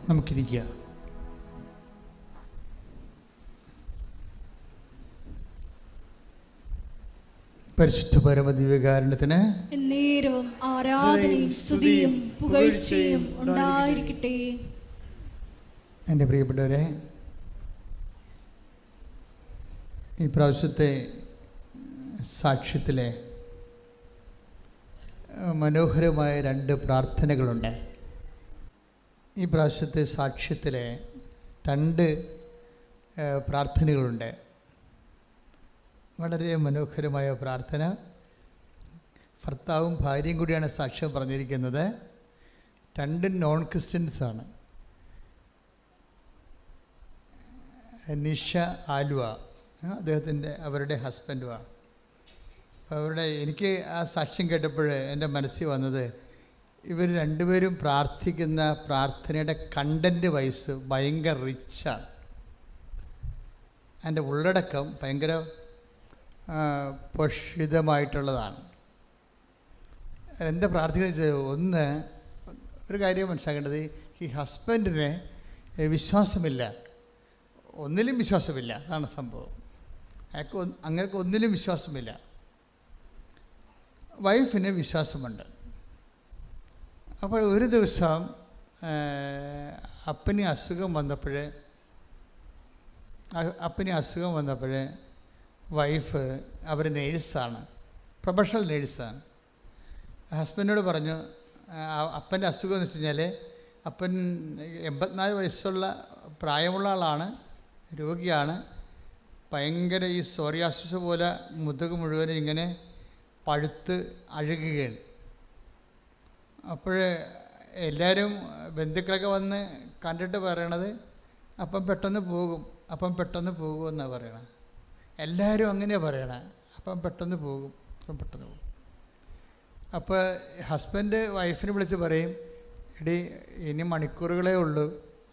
നമുക്കിരിക്കുക. പരിശുദ്ധ പരമദിവ്യകാരുണ്യത്തിന് എന്നേരവും ആരാധനയും സ്തുതിയും പുകഴ്ചയും ഉണ്ടായിരിക്കട്ടെ. എൻ്റെ പ്രിയപ്പെട്ടവരെ, ഈ പ്രാവശ്യത്തെ സാക്ഷ്യത്തിലെ മനോഹരമായ 2 പ്രാർത്ഥനകളുണ്ട്. ഈ പ്രാവശ്യത്തെ സാക്ഷ്യത്തിലെ 2 പ്രാർത്ഥനകളുണ്ട്. വളരെ മനോഹരമായ പ്രാർത്ഥന. ഭർത്താവും ഭാര്യയും കൂടിയാണ് സാക്ഷ്യം പറഞ്ഞിരിക്കുന്നത്. 2 നോൺ ക്രിസ്ത്യൻസാണ്. നിഷ ആലുവ, അവരുടെ ഹസ്ബൻഡുമാണ്. അവരുടെ എനിക്ക് ആ സാക്ഷ്യം കേട്ടപ്പോൾ എൻ്റെ മനസ്സിൽ വന്നത്, ഇവർ 2 പേരും പ്രാർത്ഥിക്കുന്ന പ്രാർത്ഥനയുടെ കണ്ടൻറ്റ് വൈസ് ഭയങ്കര റിച്ചാണ്. അതിൻ്റെ ഉള്ളടക്കം ഭയങ്കര പോഷിതമായിട്ടുള്ളതാണ്. എന്താ പ്രാർത്ഥിക്കുന്നത്? ഒന്ന്, ഒരു കാര്യം മനസ്സിലാക്കേണ്ടത്, ഈ ഹസ്ബൻഡിന് വിശ്വാസമില്ല, ഒന്നിലും വിശ്വാസമില്ല. അതാണ് സംഭവം. അങ്ങനെയൊക്കെ ഒന്നിലും വിശ്വാസമില്ല. വൈഫിന് വിശ്വാസമുണ്ട്. അപ്പോൾ ഒരു ദിവസം അപ്പന് അസുഖം വന്നപ്പോൾ വൈഫ്, അവർ നേഴ്സാണ്, പ്രൊഫഷണൽ നേഴ്സാണ്, ഹസ്ബൻഡിനോട് പറഞ്ഞു, അപ്പൻ്റെ അസുഖം എന്ന് വെച്ച് കഴിഞ്ഞാൽ അപ്പൻ 84 വയസ്സുള്ള പ്രായമുള്ള ആളാണ്, രോഗിയാണ്. ഭയങ്കര ഈ സോറിയാസിസ് പോലെ മുതുക് മുഴുവനും ഇങ്ങനെ പഴുത്ത് അഴുകുകയാണ്. അപ്പോൾ എല്ലാവരും ബന്ധുക്കളൊക്കെ വന്ന് കണ്ടിട്ട് പറയണത് അപ്പം പെട്ടെന്ന് പോകും എന്നാണ് പറയണത്. എല്ലാവരും അങ്ങനെയാണ് പറയണത്, അപ്പം പെട്ടെന്ന് പോകും. അപ്പോൾ ഹസ്ബൻഡ് വൈഫിനെ വിളിച്ച് പറയും, എടി ഇനി മണിക്കൂറുകളേ ഉള്ളൂ,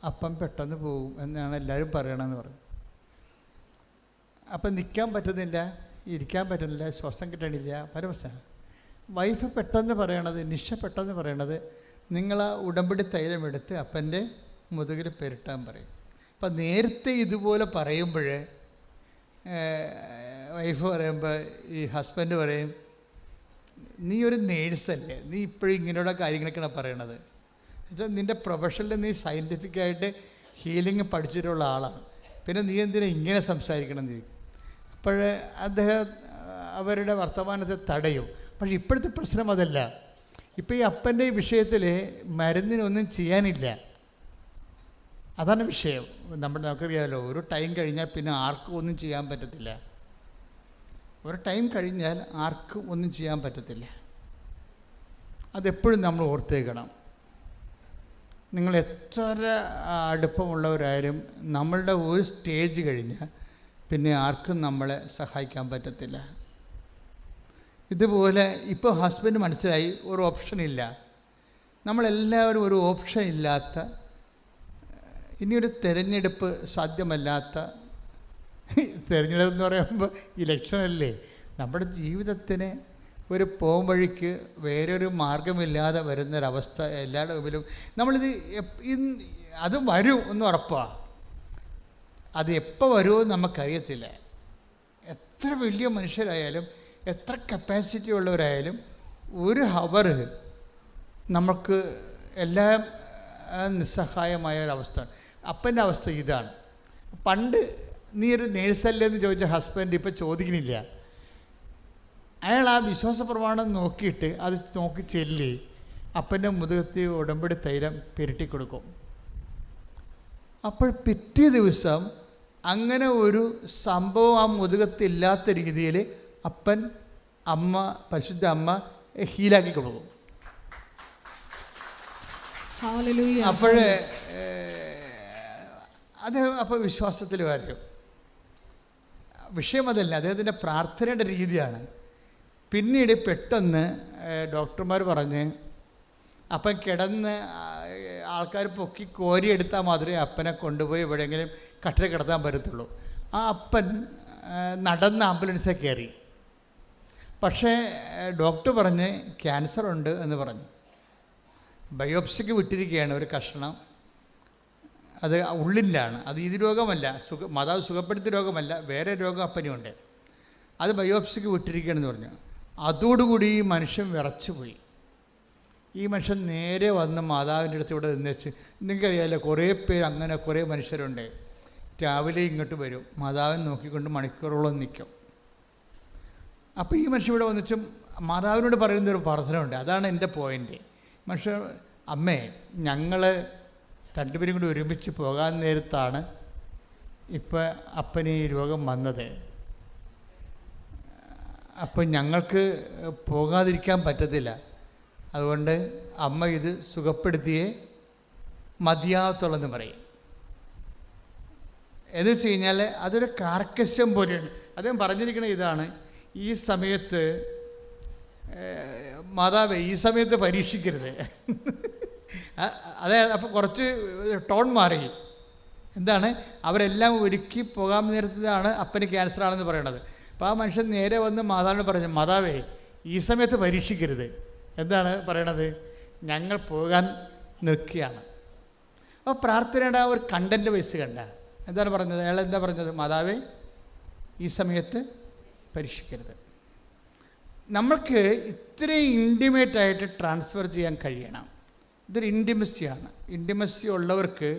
അപ്പം പെട്ടെന്ന് പോകും എന്നാണ് എല്ലാവരും പറയണമെന്ന് പറയും. അപ്പം നിൽക്കാൻ പറ്റുന്നില്ല, ഇരിക്കാൻ പറ്റുന്നില്ല, ശ്വാസം കിട്ടണില്ല, പരമശ. വൈഫ് പെട്ടെന്ന് പറയണത്, നിഷ പെട്ടെന്ന് പറയണത്, നിങ്ങൾ ആ ഉടമ്പടി തൈലം എടുത്ത് അപ്പൻ്റെ മുതുകിൽ പെരട്ടാൻ പറയും. അപ്പം നേരത്തെ ഇതുപോലെ പറയുമ്പോൾ വൈഫ് പറയുമ്പോൾ ഈ ഹസ്ബൻഡ് പറയും, നീ ഒരു നേഴ്സല്ലേ, നീ ഇപ്പോഴും ഇങ്ങനെയുള്ള കാര്യങ്ങളൊക്കെയാണ് പറയണത്. ഇത് നിൻ്റെ പ്രൊഫഷനിൽ നീ സയൻറ്റിഫിക്കായിട്ട് ഹീലിംഗ് പഠിച്ചിട്ടുള്ള ആളാണ്, പിന്നെ നീ എന്തിനാ ഇങ്ങനെ സംസാരിക്കണം എന്ന് ചോദിക്കും. അപ്പോൾ അദ്ദേഹം അവരുടെ വർത്തമാനത്തെ തടയും. പക്ഷേ ഇപ്പോഴത്തെ പ്രശ്നം അതല്ല. ഇപ്പോൾ ഈ അപ്പൻ്റെ വിഷയത്തിൽ മരുന്നിനൊന്നും ചെയ്യാനില്ല, അതാണ് വിഷയം. നമുക്കറിയാമല്ലോ, ഒരു ടൈം കഴിഞ്ഞാൽ പിന്നെ ആർക്കും ഒന്നും ചെയ്യാൻ പറ്റത്തില്ല. ഒരു ടൈം കഴിഞ്ഞാൽ ആർക്കും ഒന്നും ചെയ്യാൻ പറ്റത്തില്ല. അതെപ്പോഴും നമ്മൾ ഓർത്തേക്കണം. നിങ്ങൾ എത്ര അടുപ്പമുള്ളവരായാലും നമ്മളുടെ ഒരു സ്റ്റേജ് കഴിഞ്ഞാൽ പിന്നെ ആർക്കും നമ്മളെ സഹായിക്കാൻ പറ്റത്തില്ല. ഇതുപോലെ ഇപ്പോൾ ഹസ്ബൻഡ് മനസ്സിലായി, ഒരു ഓപ്ഷനില്ല. നമ്മളെല്ലാവരും ഒരു ഓപ്ഷൻ ഇല്ലാത്ത, ഇനിയൊരു തിരഞ്ഞെടുപ്പ് സാധ്യമല്ലാത്ത, തിരഞ്ഞെടുപ്പ് എന്ന് പറയുമ്പോൾ ഇലക്ഷനല്ലേ, നമ്മുടെ ജീവിതത്തിന് ഒരു പോകും വഴിക്ക് വേറൊരു മാർഗമില്ലാതെ വരുന്നൊരവസ്ഥ എല്ലാവരുടെ മുമ്പിലും. നമ്മളിത് അത് വരും എന്ന് ഉറപ്പാണ്. അത് എപ്പോൾ വരുമോ നമുക്കറിയത്തില്ല. എത്ര വലിയ മനുഷ്യരായാലും എത്ര കപ്പാസിറ്റി ഉള്ളവരായാലും ഒരു ഹവർ നമുക്ക് എല്ലാം നിസ്സഹായമായ ഒരവസ്ഥ. അപ്പൻ്റെ അവസ്ഥ ഇതാണ്. പണ്ട് നീ ഒരു നേഴ്സല്ലേ എന്ന് ചോദിച്ച ഹസ്ബൻഡ് ഇപ്പോൾ ചോദിക്കണില്ല. അയാൾ ആ വിശ്വാസ പ്രമാണം നോക്കിയിട്ട് അത് നോക്കി ചെല്ലി അപ്പൻ്റെ മുതുകത്തി ഉടമ്പടി തൈലം പുരട്ടിക്കൊടുക്കും. അപ്പോൾ പിറ്റേ ദിവസം അങ്ങനെ ഒരു സംഭവം ആ മുതുകത്തില്ലാത്ത രീതിയിൽ അപ്പൻ, അമ്മ, പരിശുദ്ധ അമ്മ ഹീലാക്കി കൊടുക്കും. അപ്പോഴേ അദ്ദേഹം അപ്പോൾ വിശ്വാസത്തിൽ വരും. വിഷയം അതല്ല, അദ്ദേഹത്തിൻ്റെ പ്രാർത്ഥനയുടെ രീതിയാണ്. പിന്നീട് പെട്ടെന്ന് ഡോക്ടർമാർ പറഞ്ഞ് അപ്പം കിടന്ന് ആൾക്കാർ പൊക്കി കോരിയെടുത്താൽ മാത്രമേ അപ്പനെ കൊണ്ടുപോയി എവിടെയെങ്കിലും കട്ടിൽ കിടത്താൻ പറ്റത്തുള്ളൂ. ആ അപ്പൻ നടന്ന് ആംബുലൻസിൽ കയറി. പക്ഷേ ഡോക്ടർ പറഞ്ഞ് ക്യാൻസർ ഉണ്ട് എന്ന് പറഞ്ഞു. ബയോപ്സിക്ക് വിട്ടിരിക്കുകയാണ് ഒരു കഷണം. അത് ഉള്ളിലാണ്, അത് ഇത് രോഗമല്ല, മാതാവ് സുഖപ്പെടുത്തിയ രോഗമല്ല, വേറെ രോഗം അപ്പനുണ്ട്. അത് ബയോപ്സിക്ക് വിട്ടിരിക്കുകയാണെന്ന് പറഞ്ഞു. അതോടുകൂടി ഈ മനുഷ്യൻ വിറച്ചു പോയി. ഈ മനുഷ്യൻ നേരെ വന്ന് മാതാവിൻ്റെ അടുത്ത് ഇവിടെ നിന്നേച്ച്, നിങ്ങൾക്കറിയാമല്ലോ കുറേ പേര് അങ്ങനെ കുറേ മനുഷ്യരുണ്ട്. രാവിലെ ഇങ്ങോട്ട് വരും, മാതാവിനെ നോക്കിക്കൊണ്ട് മണിക്കൂറോളം നിൽക്കും. അപ്പോൾ ഈ മനുഷ്യൻ ഇവിടെ വന്നിച്ച് മാതാവിനോട് പറയുന്നൊരു പ്രാർത്ഥനയുണ്ട്. അതാണ് എൻ്റെ പോയിൻ്റ്. മനുഷ്യൻ, അമ്മേ, ഞങ്ങൾ രണ്ടുപേരും കൂടി ഒരുമിച്ച് പോകാൻ നേരത്താണ് ഇപ്പോൾ അപ്പന് ഈ രോഗം വന്നത്. അപ്പം ഞങ്ങൾക്ക് പോകാതിരിക്കാൻ പറ്റത്തില്ല. അതുകൊണ്ട് അമ്മ ഇത് സുഖപ്പെടുത്തിയേ മതിയാവത്തുള്ളെന്ന് പറയും. എന്ന് വെച്ച് കഴിഞ്ഞാൽ അതൊരു കാർക്കശ്യം പോലെയാണ്. അദ്ദേഹം പറഞ്ഞിരിക്കുന്നത് ഇതാണ്, ഈ സമയത്ത് മാതാവേ ഈ സമയത്ത് പരീക്ഷിക്കരുത്. അതായത് അപ്പോൾ കുറച്ച് ടോൺ മാറി. എന്താണ്, അവരെല്ലാം ഒരുക്കി പോകാൻ നേരത്തിലാണ് അപ്പന് ക്യാൻസർ ആണെന്ന് പറയണത്. അപ്പോൾ ആ മനുഷ്യൻ നേരെ വന്ന് മാതാവിനോട് പറഞ്ഞു, മാതാവേ ഈ സമയത്ത് പരീക്ഷിക്കരുത്. എന്താണ് പറയണത്, ഞങ്ങൾ പോകാൻ നിൽക്കുകയാണ്. അപ്പോൾ പ്രാർത്ഥനയുടെ ആ ഒരു കണ്ടൻറ്റ് വയസ്സ് കണ്ട എന്താണ് പറഞ്ഞത്, അയാൾ എന്താ പറഞ്ഞത്, മാതാവേ ഈ സമയത്ത് പരീക്ഷിക്കരുത്. നമ്മൾക്ക് ഇത്രയും ഇൻറ്റിമേറ്റായിട്ട് ട്രാൻസ്ഫർ ചെയ്യാൻ കഴിയണം. ഇതൊരു ഇൻറ്റിമസിയാണ്. ഇൻറ്റിമസി ഉള്ളവർക്ക്,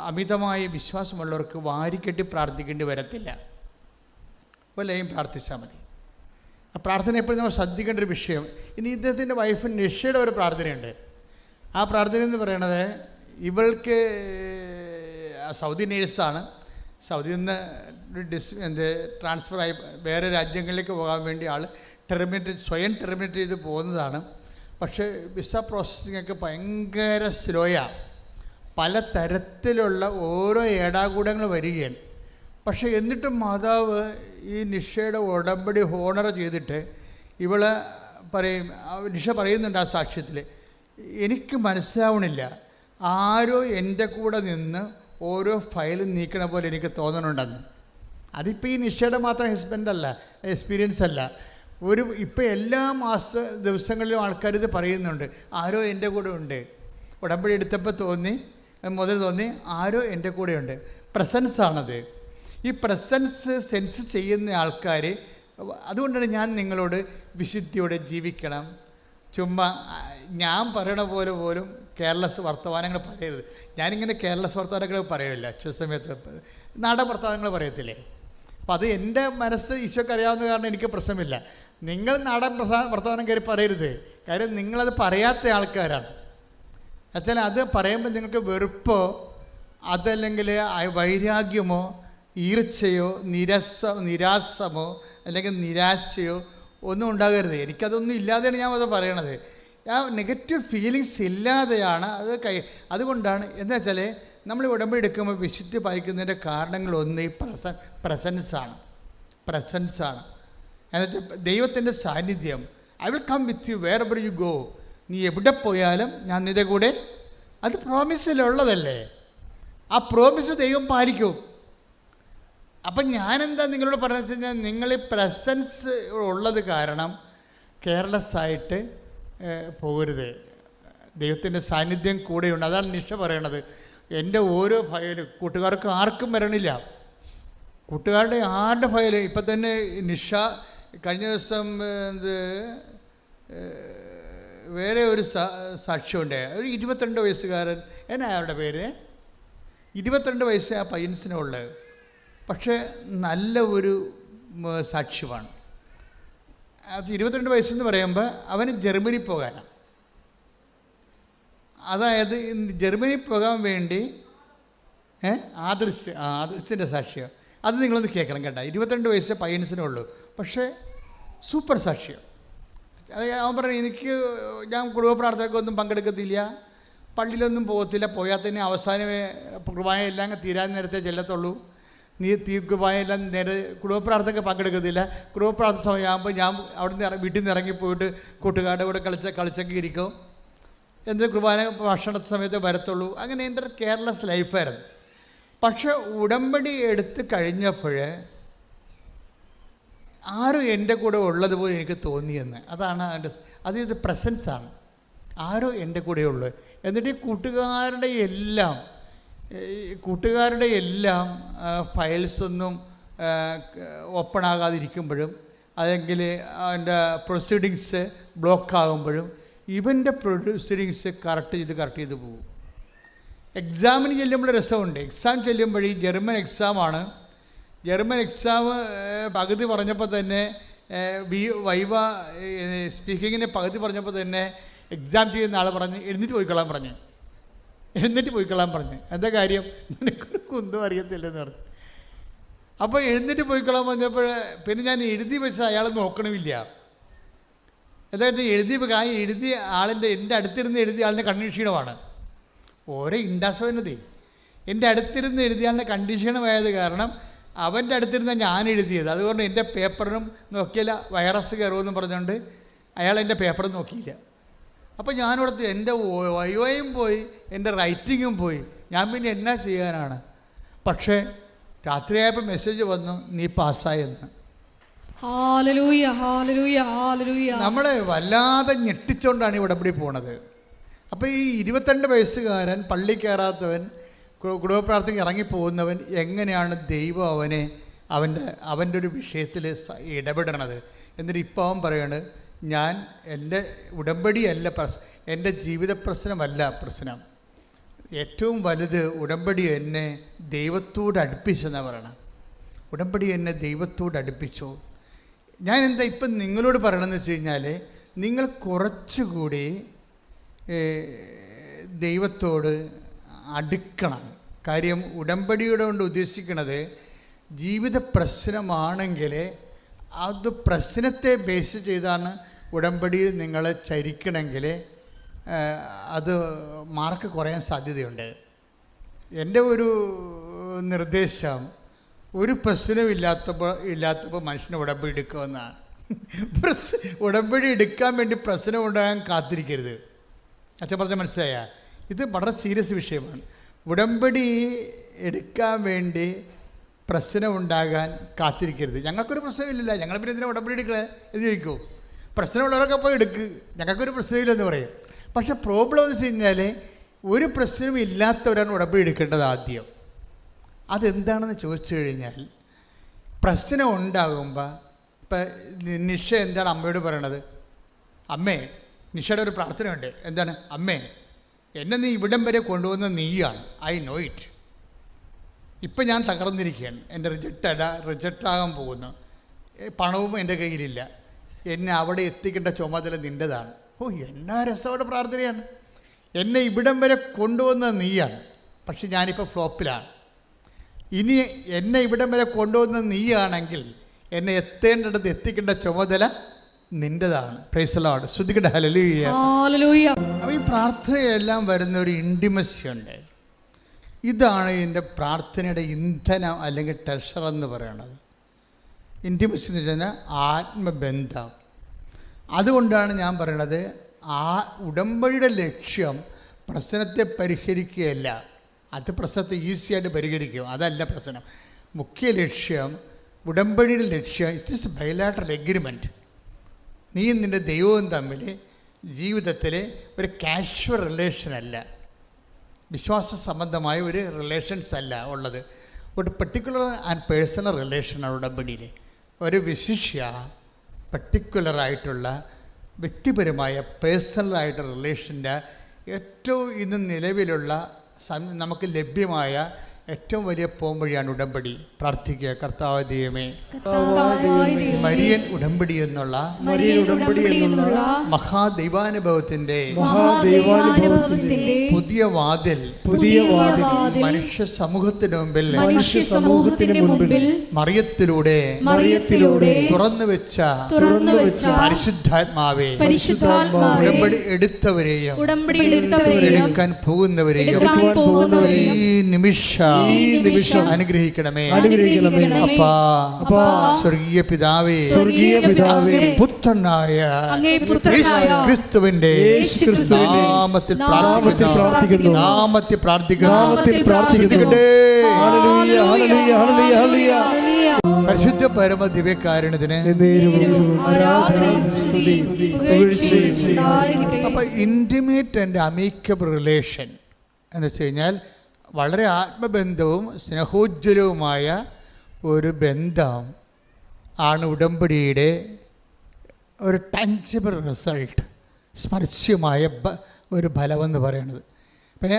അമിതമായ വിശ്വാസമുള്ളവർക്ക് വാരിക്കെട്ടി പ്രാർത്ഥിക്കേണ്ടി വരത്തില്ല. വല്ലതും പ്രാർത്ഥിച്ചാൽ മതി. ആ പ്രാർത്ഥന എപ്പോഴും നമ്മൾ ശ്രദ്ധിക്കേണ്ട ഒരു വിഷയം. ഇനി ഇദ്ദേഹത്തിൻ്റെ വൈഫ് നിഷയുടെ ഒരു പ്രാർത്ഥനയുണ്ട്. ആ പ്രാർത്ഥന എന്ന് പറയണത്, ഇവൾക്ക് സൗദി നേഴ്സാണ്. സൗദിയിൽ നിന്ന് ട്രാൻസ്ഫറായി വേറെ രാജ്യങ്ങളിലേക്ക് പോകാൻ വേണ്ടി ആൾ സ്വയം ടെർമിനേറ്റ് ചെയ്ത് പോകുന്നതാണ്. പക്ഷേ വിസ പ്രോസസ്സിങ്ങൊക്കെ ഭയങ്കര സ്ലോയാണ്. പല തരത്തിലുള്ള ഓരോ ഏടാകൂടങ്ങൾ വരികയാണ്. പക്ഷേ എന്നിട്ടും മാതാവ് ഈ നിഷയുടെ ഉടമ്പടി ഹോണർ ചെയ്തിട്ട് ഇവളെ പറയും, നിഷ പറയുന്നുണ്ട് ആ സാക്ഷ്യത്തിൽ, എനിക്ക് മനസ്സിലാവണില്ല, ആരോ എൻ്റെ കൂടെ നിന്ന് ഓരോ ഫയലും നീക്കണ പോലെ എനിക്ക് തോന്നണുണ്ടെന്ന്. അതിപ്പോൾ ഈ നിഷയുടെ മാത്രം ഹസ്ബൻഡല്ല, എക്സ്പീരിയൻസ് അല്ല. ഇപ്പോൾ എല്ലാ ദിവസങ്ങളിലും ആൾക്കാർ ഇത് പറയുന്നുണ്ട്, ആരോ എൻ്റെ കൂടെ ഉണ്ട്. ഉടമ്പടി എടുത്തപ്പോൾ മുതൽ തോന്നി ആരോ എൻ്റെ കൂടെയുണ്ട്. പ്രസൻസാണത്. ഈ പ്രസൻസ് സെൻസ് ചെയ്യുന്ന ആൾക്കാർ, അതുകൊണ്ടാണ് ഞാൻ നിങ്ങളോട് വിശുദ്ധിയോടെ ജീവിക്കണം. ചുമ്മാ ഞാൻ പറയണ പോലെ പോലും കെയർലെസ് വർത്തമാനങ്ങൾ പറയരുത്. ഞാനിങ്ങനെ കെയർലെസ് വർത്തമാനങ്ങൾ പറയില്ല. ചില സമയത്ത് നാടൻ വർത്തമാനങ്ങൾ പറയത്തില്ലേ. അപ്പം അത് എൻ്റെ മനസ്സ് ഈശോയ്ക്ക് അറിയാവുന്ന കാരണം എനിക്ക് പ്രശ്നമില്ല. നിങ്ങൾ നാടൻ വർത്തമാനം കയറി പറയരുത്. കാര്യം നിങ്ങളത് പറയാത്ത ആൾക്കാരാണ്. എന്നുവെച്ചാൽ അത് പറയുമ്പോൾ നിങ്ങൾക്ക് വെറുപ്പോ അതല്ലെങ്കിൽ വൈരാഗ്യമോ ഈർച്ചയോ നിരാശമോ അല്ലെങ്കിൽ നിരാശയോ ഒന്നും ഉണ്ടാകരുത്. എനിക്കതൊന്നും ഇല്ലാതെയാണ് ഞാൻ അത് പറയണത്. ആ നെഗറ്റീവ് ഫീലിങ്സ് ഇല്ലാതെയാണ് അത് അതുകൊണ്ടാണ്. എന്താ വെച്ചാൽ നമ്മൾ ഉടമ്പടി എടുക്കുമ്പോൾ വിശുദ്ധി പാലിക്കുന്നതിൻ്റെ കാരണങ്ങളൊന്ന് ഈ പ്രസൻസാണ്. എന്നുവെച്ചാൽ ദൈവത്തിൻ്റെ സാന്നിധ്യം. I will come with you wherever you go. നീ എവിടെ പോയാലും ഞാൻ നിന്റെ കൂടെ. അത് പ്രോമിസിലുള്ളതല്ലേ. ആ പ്രോമിസ് ദൈവം പാലിക്കും. അപ്പം ഞാനെന്താ നിങ്ങളോട് പറഞ്ഞു വെച്ച് കഴിഞ്ഞാൽ, നിങ്ങൾ ഈ പ്രസൻസ് ഉള്ളത് കാരണം കെയർലെസ്സായിട്ട് പോകരുത്. ദൈവത്തിൻ്റെ സാന്നിധ്യം കൂടെയുണ്ട്. അതാണ് നിഷ പറയണത്. എൻ്റെ ഓരോ ഫയലും കൂട്ടുകാർക്ക് ആർക്കും വരണില്ല. കൂട്ടുകാരുടെ ആരുടെ ഫയൽ ഇപ്പം തന്നെ നിഷ കഴിഞ്ഞ ദിവസം വേറെ ഒരു സാക്ഷ്യമുണ്ട്. ഒരു 22 വയസ്സുകാരൻ, എന്നാ അയാളുടെ പേര്, 22 വയസ്സേ ആ പയ്യൻസിനുള്ളത്. പക്ഷേ നല്ല ഒരു സാക്ഷ്യമാണ്. അത് 22 വയസ്സെന്ന് പറയുമ്പോൾ അവന് ജർമ്മനി പോകാനാണ്. അതായത് ജർമ്മനി പോകാൻ വേണ്ടി ആദർശിൻ്റെ സാക്ഷ്യം അത് നിങ്ങളൊന്ന് കേൾക്കണം കേട്ടോ. 22 വയസ്സേ പയ്യൻസിനുള്ളൂ. പക്ഷേ സൂപ്പർ സാക്ഷ്യം. അത് അവൻ പറഞ്ഞു, ഞാൻ കുടുംബ പ്രാർത്ഥനയ്ക്കൊന്നും പങ്കെടുക്കത്തില്ല, പള്ളിയിലൊന്നും പോകത്തില്ല, പോയാൽ തന്നെ അവസാനമേ കുർബാന എല്ലാം തീരാൻ നേരത്തെ ചെല്ലത്തുള്ളൂ. കുർബാന എല്ലാം നേരെ കുടുംബ പ്രാർത്ഥനയ്ക്ക് പങ്കെടുക്കത്തില്ല. കുടുംബ പ്രാർത്ഥന സമയമാകുമ്പോൾ ഞാൻ അവിടുന്ന് വീട്ടിൽ നിന്ന് ഇറങ്ങിപ്പോയിട്ട് കൂട്ടുകാരുടെ കൂടെ കളിച്ചൊക്കെ ഇരിക്കും. എൻ്റെ കുർബാന ഭക്ഷണ സമയത്ത് വരത്തുള്ളൂ. അങ്ങനെ എൻ്റെ ഒരു കെയർലെസ് ലൈഫായിരുന്നു. പക്ഷെ ഉടമ്പടി എടുത്ത് കഴിഞ്ഞപ്പോൾ ആരും എൻ്റെ കൂടെ ഉള്ളതുപോലെ എനിക്ക് തോന്നിയെന്ന്. അതാണ് ഇത് പ്രസൻസാണ്. ആരോ എൻ്റെ കൂടെയുള്ളൂ. എന്നിട്ട് ഈ കൂട്ടുകാരുടെ എല്ലാം ഫയൽസൊന്നും ഓപ്പൺ ആകാതിരിക്കുമ്പോഴും അല്ലെങ്കിൽ അതിൻ്റെ പ്രൊസീഡിങ്സ് ബ്ലോക്ക് ആകുമ്പോഴും ഇവൻ്റെ പ്രൊസീഡിങ്സ് കറക്റ്റ് ചെയ്ത് പോകും. എക്സാമിന് ചെല്ലുമ്പോൾ രസമുണ്ട്. എക്സാം ചെല്ലുമ്പോൾ ഈ ജർമ്മൻ എക്സാമാണ്. ജർമ്മൻ എക്സാം പകുതി പറഞ്ഞപ്പോൾ തന്നെ വൈവ സ്പീക്കിങ്ങിന് പകുതി പറഞ്ഞപ്പോൾ തന്നെ എക്സാം ചെയ്യുന്ന ആൾ പറഞ്ഞ് എഴുന്നേറ്റ് പോയിക്കൊള്ളാൻ പറഞ്ഞു. എന്താ കാര്യം? നിനക്കൊരു കുന്തും അറിയത്തില്ലെന്ന് പറഞ്ഞു. അപ്പോൾ എഴുന്നേറ്റ് പോയിക്കൊള്ളാൻ പറഞ്ഞപ്പോൾ പിന്നെ ഞാൻ എഴുതി വെച്ച് അയാൾ നോക്കണമില്ല. അതായത് എഴുതിയ ആളിൻ്റെ എൻ്റെ അടുത്തിരുന്ന് എഴുതിയ ആളിൻ്റെ കണ്ടീഷണമാണ്. ഓരോ ഇൻഡാസവനതേ എൻ്റെ അടുത്തിരുന്ന് എഴുതിയ ആളിൻ്റെ കണ്ടീഷണമായത് കാരണം അവൻ്റെ അടുത്തിരുന്ന ഞാൻ എഴുതിയത്. അതുകൊണ്ട് എൻ്റെ പേപ്പറിനും നോക്കിയില്ല, വൈറസ് കയറുമെന്നും പറഞ്ഞുകൊണ്ട് അയാൾ എൻ്റെ പേപ്പറും നോക്കിയില്ല. അപ്പോൾ ഞാനിവിടുത്തെ എൻ്റെ വയോയും പോയി, എൻ്റെ റൈറ്റിങ്ങും പോയി. ഞാൻ പിന്നെ എന്നാ ചെയ്യാനാണ്? പക്ഷേ രാത്രിയായപ്പോൾ മെസ്സേജ് വന്നു, നീ പാസ്സായെന്ന്. നമ്മളെ വല്ലാതെ ഞെട്ടിച്ചുകൊണ്ടാണ് ഈ ഉടമ്പടി പോണത്. അപ്പോൾ ഈ 22 വയസ്സുകാരൻ, പള്ളി കയറാത്തവൻ, കുടുംബപ്രാർത്ഥനയ്ക്ക് ഇറങ്ങിപ്പോകുന്നവൻ എങ്ങനെയാണ് ദൈവം അവൻ്റെ ഒരു വിഷയത്തിൽ ഇടപെടണത്? എന്നിട്ട് ഇപ്പോൾ അവൻ പറയാണ്, ഞാൻ എൻ്റെ ഉടമ്പടിയല്ല എൻ്റെ ജീവിത പ്രശ്നമല്ല പ്രശ്നം, ഏറ്റവും വലുത് ഉടമ്പടി എന്നെ ദൈവത്തോട് അടുപ്പിച്ചെന്നാണ് പറയണം. ഉടമ്പടി എന്നെ ദൈവത്തോട് അടുപ്പിച്ചു. ഞാൻ എന്താ ഇപ്പം നിങ്ങളോട് പറയണമെന്ന് വെച്ച് കഴിഞ്ഞാൽ, നിങ്ങൾ കുറച്ചുകൂടി ദൈവത്തോട് അടുക്കണം. കാര്യം ഉടമ്പടിയുടെ കൊണ്ട് ഉദ്ദേശിക്കുന്നത് ജീവിത പ്രശ്നമാണെങ്കിൽ അത് പ്രശ്നത്തെ ബേസ് ചെയ്താണ് ഉടമ്പടിയിൽ നിങ്ങൾ ചരിക്കണമെങ്കിൽ അത് മാർക്ക് കുറയാൻ സാധ്യതയുണ്ട്. എൻ്റെ ഒരു നിർദ്ദേശം, ഒരു പ്രശ്നമില്ലാത്തപ്പോൾ മനുഷ്യനെ ഉടമ്പടി എടുക്കുമെന്നാണ്. ഉടമ്പടി എടുക്കാൻ വേണ്ടി പ്രശ്നം ഉണ്ടാകാൻ കാത്തിരിക്കരുത്. അച്ഛൻ പറഞ്ഞാൽ മനസ്സിലായ? ഇത് വളരെ സീരിയസ് വിഷയമാണ്. ഉടമ്പടി എടുക്കാൻ വേണ്ടി പ്രശ്നം ഉണ്ടാകാൻ കാത്തിരിക്കരുത്. ഞങ്ങൾക്കൊരു പ്രശ്നമില്ല, ഞങ്ങൾ പിന്നെ ഇതിനെ ഉടമ്പടി എടുക്കണേ എന്ന് ചോദിക്കൂ. പ്രശ്നമുള്ളവരൊക്കെ പോയി എടുക്ക്, ഞങ്ങൾക്കൊരു പ്രശ്നമില്ലെന്ന് പറയും. പക്ഷെ പ്രോബ്ലം എന്ന് വെച്ച് കഴിഞ്ഞാൽ ഒരു പ്രശ്നവും ഇല്ലാത്തവരാണ് ഉടമ്പടി എടുക്കേണ്ടത് ആദ്യം. അതെന്താണെന്ന് ചോദിച്ചു കഴിഞ്ഞാൽ, പ്രശ്നം ഉണ്ടാകുമ്പോൾ ഇപ്പം നിഷ എന്താണ് അമ്മയോട് പറയണത്? അമ്മേ, നിഷയുടെ ഒരു പ്രാർത്ഥനയുണ്ട്. എന്താണ്? അമ്മേ, എന്നെ നീ ഇവിടം വരെ കൊണ്ടുവന്ന നീയാണ്, ഐ നോ ഇറ്റ്. ഇപ്പം ഞാൻ തകർന്നിരിക്കുകയാണ്, എൻ്റെ റിജക്റ്റാകാൻ പോകുന്നു, പണവും എൻ്റെ കയ്യിലില്ല, എന്നെ അവിടെ എത്തിക്കേണ്ട ചുമതല നിൻ്റെതാണ്. ഓ, എന്നാ രസമുള്ള പ്രാർത്ഥനയാണ്. എന്നെ ഇവിടം വരെ കൊണ്ടുവന്ന നീയാണ്, പക്ഷെ ഞാനിപ്പോൾ ഫ്ലോപ്പിലാണ്. ഇനി എന്നെ ഇവിടം വരെ കൊണ്ടുവന്ന നീയാണെങ്കിൽ എന്നെ എത്തേണ്ടിടത്ത് എത്തിക്കേണ്ട ചുമതല നിൻ്റെതാണ്. Praise the lord. ശ്രദ്ധിക്കട്ടെ. ഹല്ലേലൂയ. അപ്പോൾ ഈ പ്രാർത്ഥനയെല്ലാം വരുന്ന ഒരു ഇൻറ്റിമസി ഉണ്ട്. ഇതാണ് ഇതിൻ്റെ പ്രാർത്ഥനയുടെ ഇന്ധനം അല്ലെങ്കിൽ ടെഷർ എന്ന് പറയുന്നത്. ഇൻറ്റിമസി എന്ന് വെച്ചാൽ ആത്മബന്ധം. അതുകൊണ്ടാണ് ഞാൻ പറയണത്, ആ ഉടമ്പടിയുടെ ലക്ഷ്യം പ്രശ്നത്തെ പരിഹരിക്കുകയല്ല. അത് പ്രശ്നത്തെ ഈസിയായിട്ട് പരിഹരിക്കും, അതല്ല പ്രശ്നം. മുഖ്യ ലക്ഷ്യം, ഉടമ്പടിയുടെ ലക്ഷ്യം, ഇറ്റ് ഈസ് ബൈലാറ്ററൽ എഗ്രിമെൻറ്റ്. നീയും നിൻ്റെ ദൈവവും തമ്മിൽ ജീവിതത്തിൽ ഒരു കാഷ്വൽ റിലേഷനല്ല, വിശ്വാസ സംബന്ധമായ ഒരു റിലേഷൻസ് അല്ല ഉള്ളത്. ഒരു പെർട്ടിക്കുലർ ആൻഡ് പേഴ്സണൽ റിലേഷനാണ് ഉടമ്പടിയിൽ. ഒരു വിശിഷ്യ പെർട്ടിക്കുലറായിട്ടുള്ള വ്യക്തിപരമായ പേഴ്സണലായിട്ടുള്ള റിലേഷൻ്റെ ഏറ്റവും ഇന്ന് നിലവിലുള്ള നമുക്ക് ലഭ്യമായ ഏറ്റവും വലിയ പോംവഴിയാണ് ഉടമ്പടി. പ്രാർത്ഥിക്കുക, കർത്താവ് ദൈവമേ, മരിയൻ ഉടമ്പടി എന്നുള്ള മഹാദൈവാനുഭവത്തിന്റെ പുതിയ വാതിൽ മനുഷ്യ സമൂഹത്തിന് മുമ്പിൽ മറിയത്തിലൂടെ തുറന്നു വെച്ച പരിശുദ്ധാത്മാവേ, ഉടമ്പടി എടുത്തവരെയും എടുക്കാൻ പോകുന്നവരെയും ഈ നിമിഷം അനുഗ്രഹിക്കണമേ. അപ്പാ, സ്വർഗീയ പിതാവേ, പുത്രനായ ക്രിസ്തുവിന്റെ നാമത്തിൽ പ്രാർത്ഥിക്കുന്നു. പരിശുദ്ധ പരമ ദിവ്യകാരുണ്യത്തിന് നേരവും ആരാധനയും സ്തുതിയും പുകഴ്ചയും ഉണ്ടായിരിക്കട്ടെ. അപ്പോൾ ഇൻറ്റിമേറ്റ് ആൻഡ് അമീക്കബിൾ റിലേഷൻ എന്ന് വെച്ച് കഴിഞ്ഞാൽ വളരെ ആത്മബന്ധവും സ്നേഹോജ്വലവുമായ ഒരു ബന്ധം ആണ് ഉടമ്പടിയുടെ ഒരു ടാൻജിബിൾ റിസൾട്ട്, സ്പർശ്യമായ ഒരു ഫലമെന്ന് പറയുന്നത്. അപ്പം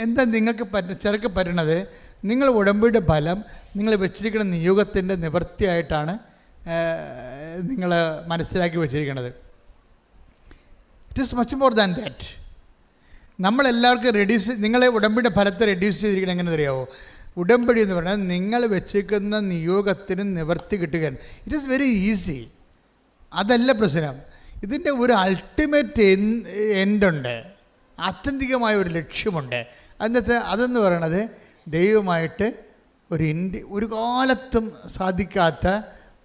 എന്താ നിങ്ങൾക്ക് ചെറുക്ക് പറ്റുന്നത്? നിങ്ങൾ ഉടമ്പടിയുടെ ഫലം നിങ്ങൾ വെച്ചിരിക്കുന്ന നിയോഗത്തിൻ്റെ നിവൃത്തിയായിട്ടാണ് നിങ്ങൾ മനസ്സിലാക്കി വെച്ചിരിക്കുന്നത്. It is much more than that. നമ്മളെല്ലാവർക്കും നിങ്ങളെ ഉടമ്പടിയുടെ ഫലത്തെ റെഡ്യൂസ് ചെയ്തിരിക്കണം. എങ്ങനെ അറിയാമോ? ഉടമ്പടി എന്ന് പറഞ്ഞാൽ നിങ്ങൾ വെച്ചിരിക്കുന്ന നിയോഗത്തിന് നിവർത്തി കിട്ടുകയാണ്. It is very easy. അതല്ല പ്രശ്നം. ഇതിൻ്റെ ഒരു അൾട്ടിമേറ്റ് എൻഡുണ്ട്, ആത്യന്തികമായ ഒരു ലക്ഷ്യമുണ്ട്. എന്നിട്ട് അതെന്ന് പറയണത് ദൈവമായിട്ട് ഒരു കാലത്തും സാധിക്കാത്ത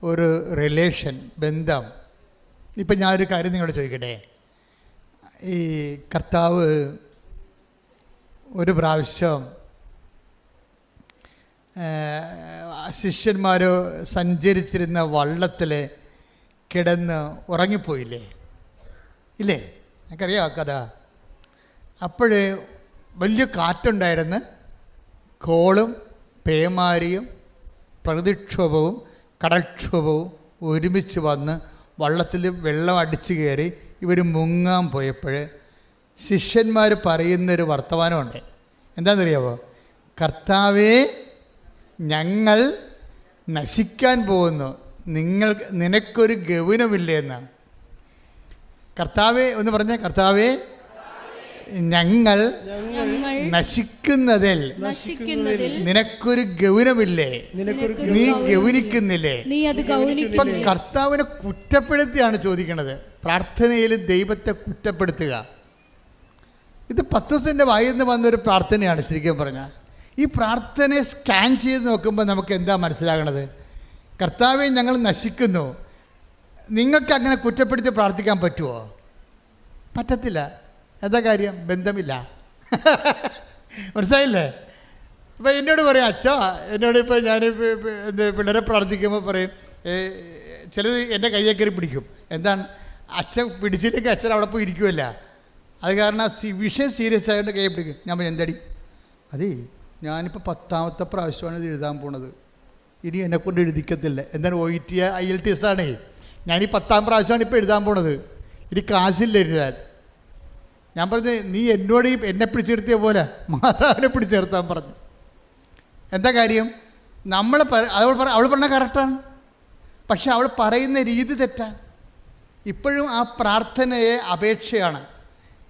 ഒരു റിലേഷൻ, ബന്ധം. ഇപ്പം ഞാനൊരു കാര്യം നിങ്ങളോട് ചോദിക്കട്ടെ. ഈ കർത്താവ് ഒരു പ്രാവശ്യം ശിഷ്യന്മാർ സഞ്ചരിച്ചിരുന്ന വള്ളത്തിൽ കിടന്ന് ഉറങ്ങിപ്പോയില്ലേ? ഇല്ലേ? എനിക്കറിയാം ആ കഥ. അപ്പോഴ് വലിയ കാറ്റുണ്ടായിരുന്നു. കോളും പേമാരിയും പ്രകൃതിക്ഷോഭവും കടൽക്ഷോഭവും ഒരുമിച്ച് വന്ന് വള്ളത്തിൽ വെള്ളം അടിച്ചു കയറി ഇവർ മുങ്ങാൻ പോയപ്പോൾ ശിഷ്യന്മാർ പറയുന്നൊരു വർത്തമാനമുണ്ട്. എന്താണെന്നറിയാമോ? കർത്താവേ, ഞങ്ങൾ നശിക്കാൻ പോകുന്നു, നിനക്കൊരു ഗൗനമില്ലേ എന്നാണ്. കർത്താവേ ഒന്ന് പറഞ്ഞേ, കർത്താവേ, ഞങ്ങൾ നശിക്കുന്നതിൽ നിനക്കൊരു ഗൗനമില്ലേ, നീ ഗൗനിക്കുന്നില്ലേ? ഇപ്പം കർത്താവിനെ കുറ്റപ്പെടുത്തിയാണ് ചോദിക്കുന്നത്. പ്രാർത്ഥനയിൽ ദൈവത്തെ കുറ്റപ്പെടുത്തുക. ഇത് പത്രോസിൻ്റെ വായിൽ നിന്ന് വന്നൊരു പ്രാർത്ഥനയാണ് ശരിക്കും പറഞ്ഞാൽ. ഈ പ്രാർത്ഥനയെ സ്കാൻ ചെയ്ത് നോക്കുമ്പോൾ നമുക്ക് എന്താ മനസ്സിലാകണത്? കർത്താവെ, ഞങ്ങൾ നശിക്കുന്നു, നിങ്ങൾക്ക് അങ്ങനെ കുറ്റപ്പെടുത്തി പ്രാർത്ഥിക്കാൻ പറ്റുമോ? പറ്റത്തില്ല. എന്താ കാര്യം? ബന്ധമില്ല. മനസ്സിലായില്ലേ? ഇപ്പം എന്നോട് പറയും, അച്ഛാ, എന്നോട് ഇപ്പോൾ ഞാൻ പിള്ളേരെ പ്രാർത്ഥിക്കുമ്പോൾ പറയും, ചിലത് എൻ്റെ കയ്യെ കയറി പിടിക്കും. എന്താണ്? അച്ഛൻ പിടിച്ചിട്ടൊക്കെ അച്ഛൻ അവിടെ പോയി ഇരിക്കുമല്ല. അത് കാരണം വിഷയം സീരിയസ് ആയതുകൊണ്ട് കൈ പിടിക്കും. ഞാൻ പറഞ്ഞു, എന്തടി? അതേ, ഞാനിപ്പോൾ 10ാമത്തെ പ്രാവശ്യമാണ് ഇത് എഴുതാൻ പോണത്, ഇനി എന്നെക്കൊണ്ട് എഴുതിക്കത്തില്ല. എന്താണ്? OET IELTS ആണേ. ഞാനീ 10ാം പ്രാവശ്യമാണ് ഇപ്പോൾ എഴുതാൻ പോണത്, ഇനി കാശില്ല എഴുതാൻ. ഞാൻ പറഞ്ഞു, നീ എന്നോട് എന്നെ പിടിച്ചെടുത്തിയ പോലെ മാതാവിനെ പിടിച്ചെടുത്താൻ പറഞ്ഞു. എന്താ കാര്യം? അവൾ പറഞ്ഞ കറക്റ്റാണ്, പക്ഷെ അവൾ പറയുന്ന രീതി തെറ്റാണ്. ഇപ്പോഴും ആ പ്രാർത്ഥനയെ അപേക്ഷയാണ്.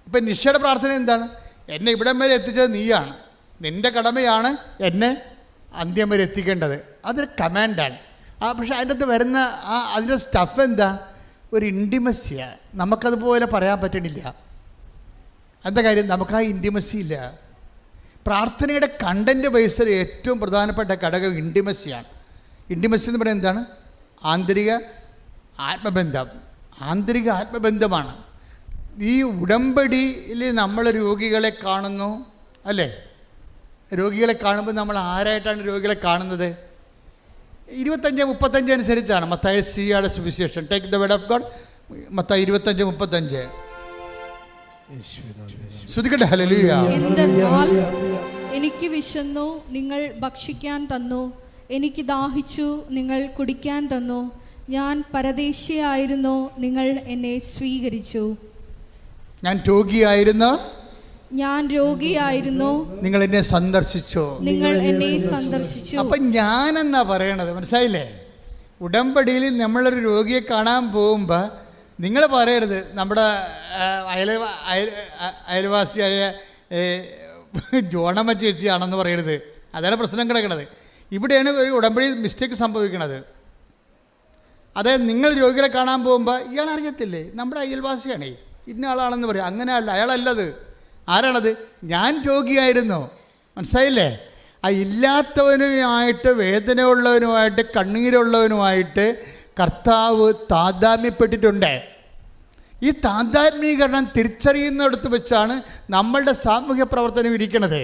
ഇപ്പം നിഷയുടെ പ്രാർത്ഥന എന്താണ്? എന്നെ ഇവിടം വരെ എത്തിച്ചത് നീയാണ്, നിൻ്റെ കടമയാണ് എന്നെ അന്ത്യം വരെ എത്തിക്കേണ്ടത്. അതൊരു കമാൻഡാണ്. പക്ഷെ അതിൻ്റെ അകത്ത് വരുന്ന അതിൻ്റെ സ്റ്റഫ് എന്താ? ഒരു ഇൻറ്റിമസിയാണ്. നമുക്കതുപോലെ പറയാൻ പറ്റണില്ല. എന്താ കാര്യം? നമുക്ക് ആ ഇൻറ്റിമസി ഇല്ല. പ്രാർത്ഥനയുടെ കണ്ടൻറ്റ് ബേസിൽ ഏറ്റവും പ്രധാനപ്പെട്ട ഘടകം ഇൻറ്റിമസിയാണ്. ഇൻറ്റിമസി എന്ന് പറയുന്നത് എന്താണ്? ആന്തരിക ആത്മബന്ധം. ആന്തരിക ആത്മബന്ധമാണ്. ഈ ഉടമ്പടിയിൽ നമ്മൾ രോഗികളെ കാണുന്നു, അല്ലേ? രോഗികളെ കാണുമ്പോൾ നമ്മൾ ആരായിട്ടാണ് രോഗികളെ കാണുന്നത്? 25-35 അനുസരിച്ചാണ്. മത്തായി സിയുടെ സുവിശേഷം, take the word of God, Mathai 25-35. ശ്രദ്ധിക്കട്ടെ. ഹല്ലേലൂയ. എന്തെന്നാൽ എനിക്ക് വിശന്നു, നിങ്ങൾ ഭക്ഷിക്കാൻ തന്നു, എനിക്ക് ദാഹിച്ചു, നിങ്ങൾ കുടിക്കാൻ തന്നു, ഞാൻ പരദേശിയായിരുന്നു, നിങ്ങൾ എന്നെ സ്വീകരിച്ചു, ഞാൻ രോഗിയായിരുന്നു, നിങ്ങൾ എന്നെ സന്ദർശിച്ചു. അപ്പൊ ഞാനെന്നാ പറയണത്, മനസ്സിലായില്ലേ? ഉടമ്പടിയിൽ നമ്മളൊരു രോഗിയെ കാണാൻ പോകുമ്പോൾ നിങ്ങൾ പറയരുത് നമ്മുടെ അയൽവാസിയായ ജോണമ്മ ചേച്ചിയാണെന്ന് പറയരുത്. അതാണ് പ്രശ്നം കിടക്കുന്നത്. ഇവിടെയാണ് ഒരു ഉടമ്പടി മിസ്റ്റേക്ക് സംഭവിക്കുന്നത്. അതായത് നിങ്ങൾ രോഗികളെ കാണാൻ പോകുമ്പോൾ ഇയാൾ അറിയത്തില്ലേ നമ്മുടെ അയൽവാസിയാണേ, ഇന്ന ആളാണെന്ന് പറയും. അങ്ങനെയല്ല, അയാളല്ലത്. ആരാണത്? ഞാൻ രോഗിയായിരുന്നു. മനസ്സിലായില്ലേ? ആ ഇല്ലാത്തവനുമായിട്ട്, വേദനയുള്ളവനുമായിട്ട്, കണ്ണീരുള്ളവനുമായിട്ട് കർത്താവ് താതാത്മ്യപ്പെട്ടിട്ടുണ്ട്. ഈ താതാത്മ്യീകരണം തിരിച്ചറിയുന്നിടത്ത് വെച്ചാണ് നമ്മളുടെ സാമൂഹ്യ പ്രവർത്തനം ഇരിക്കുന്നത്.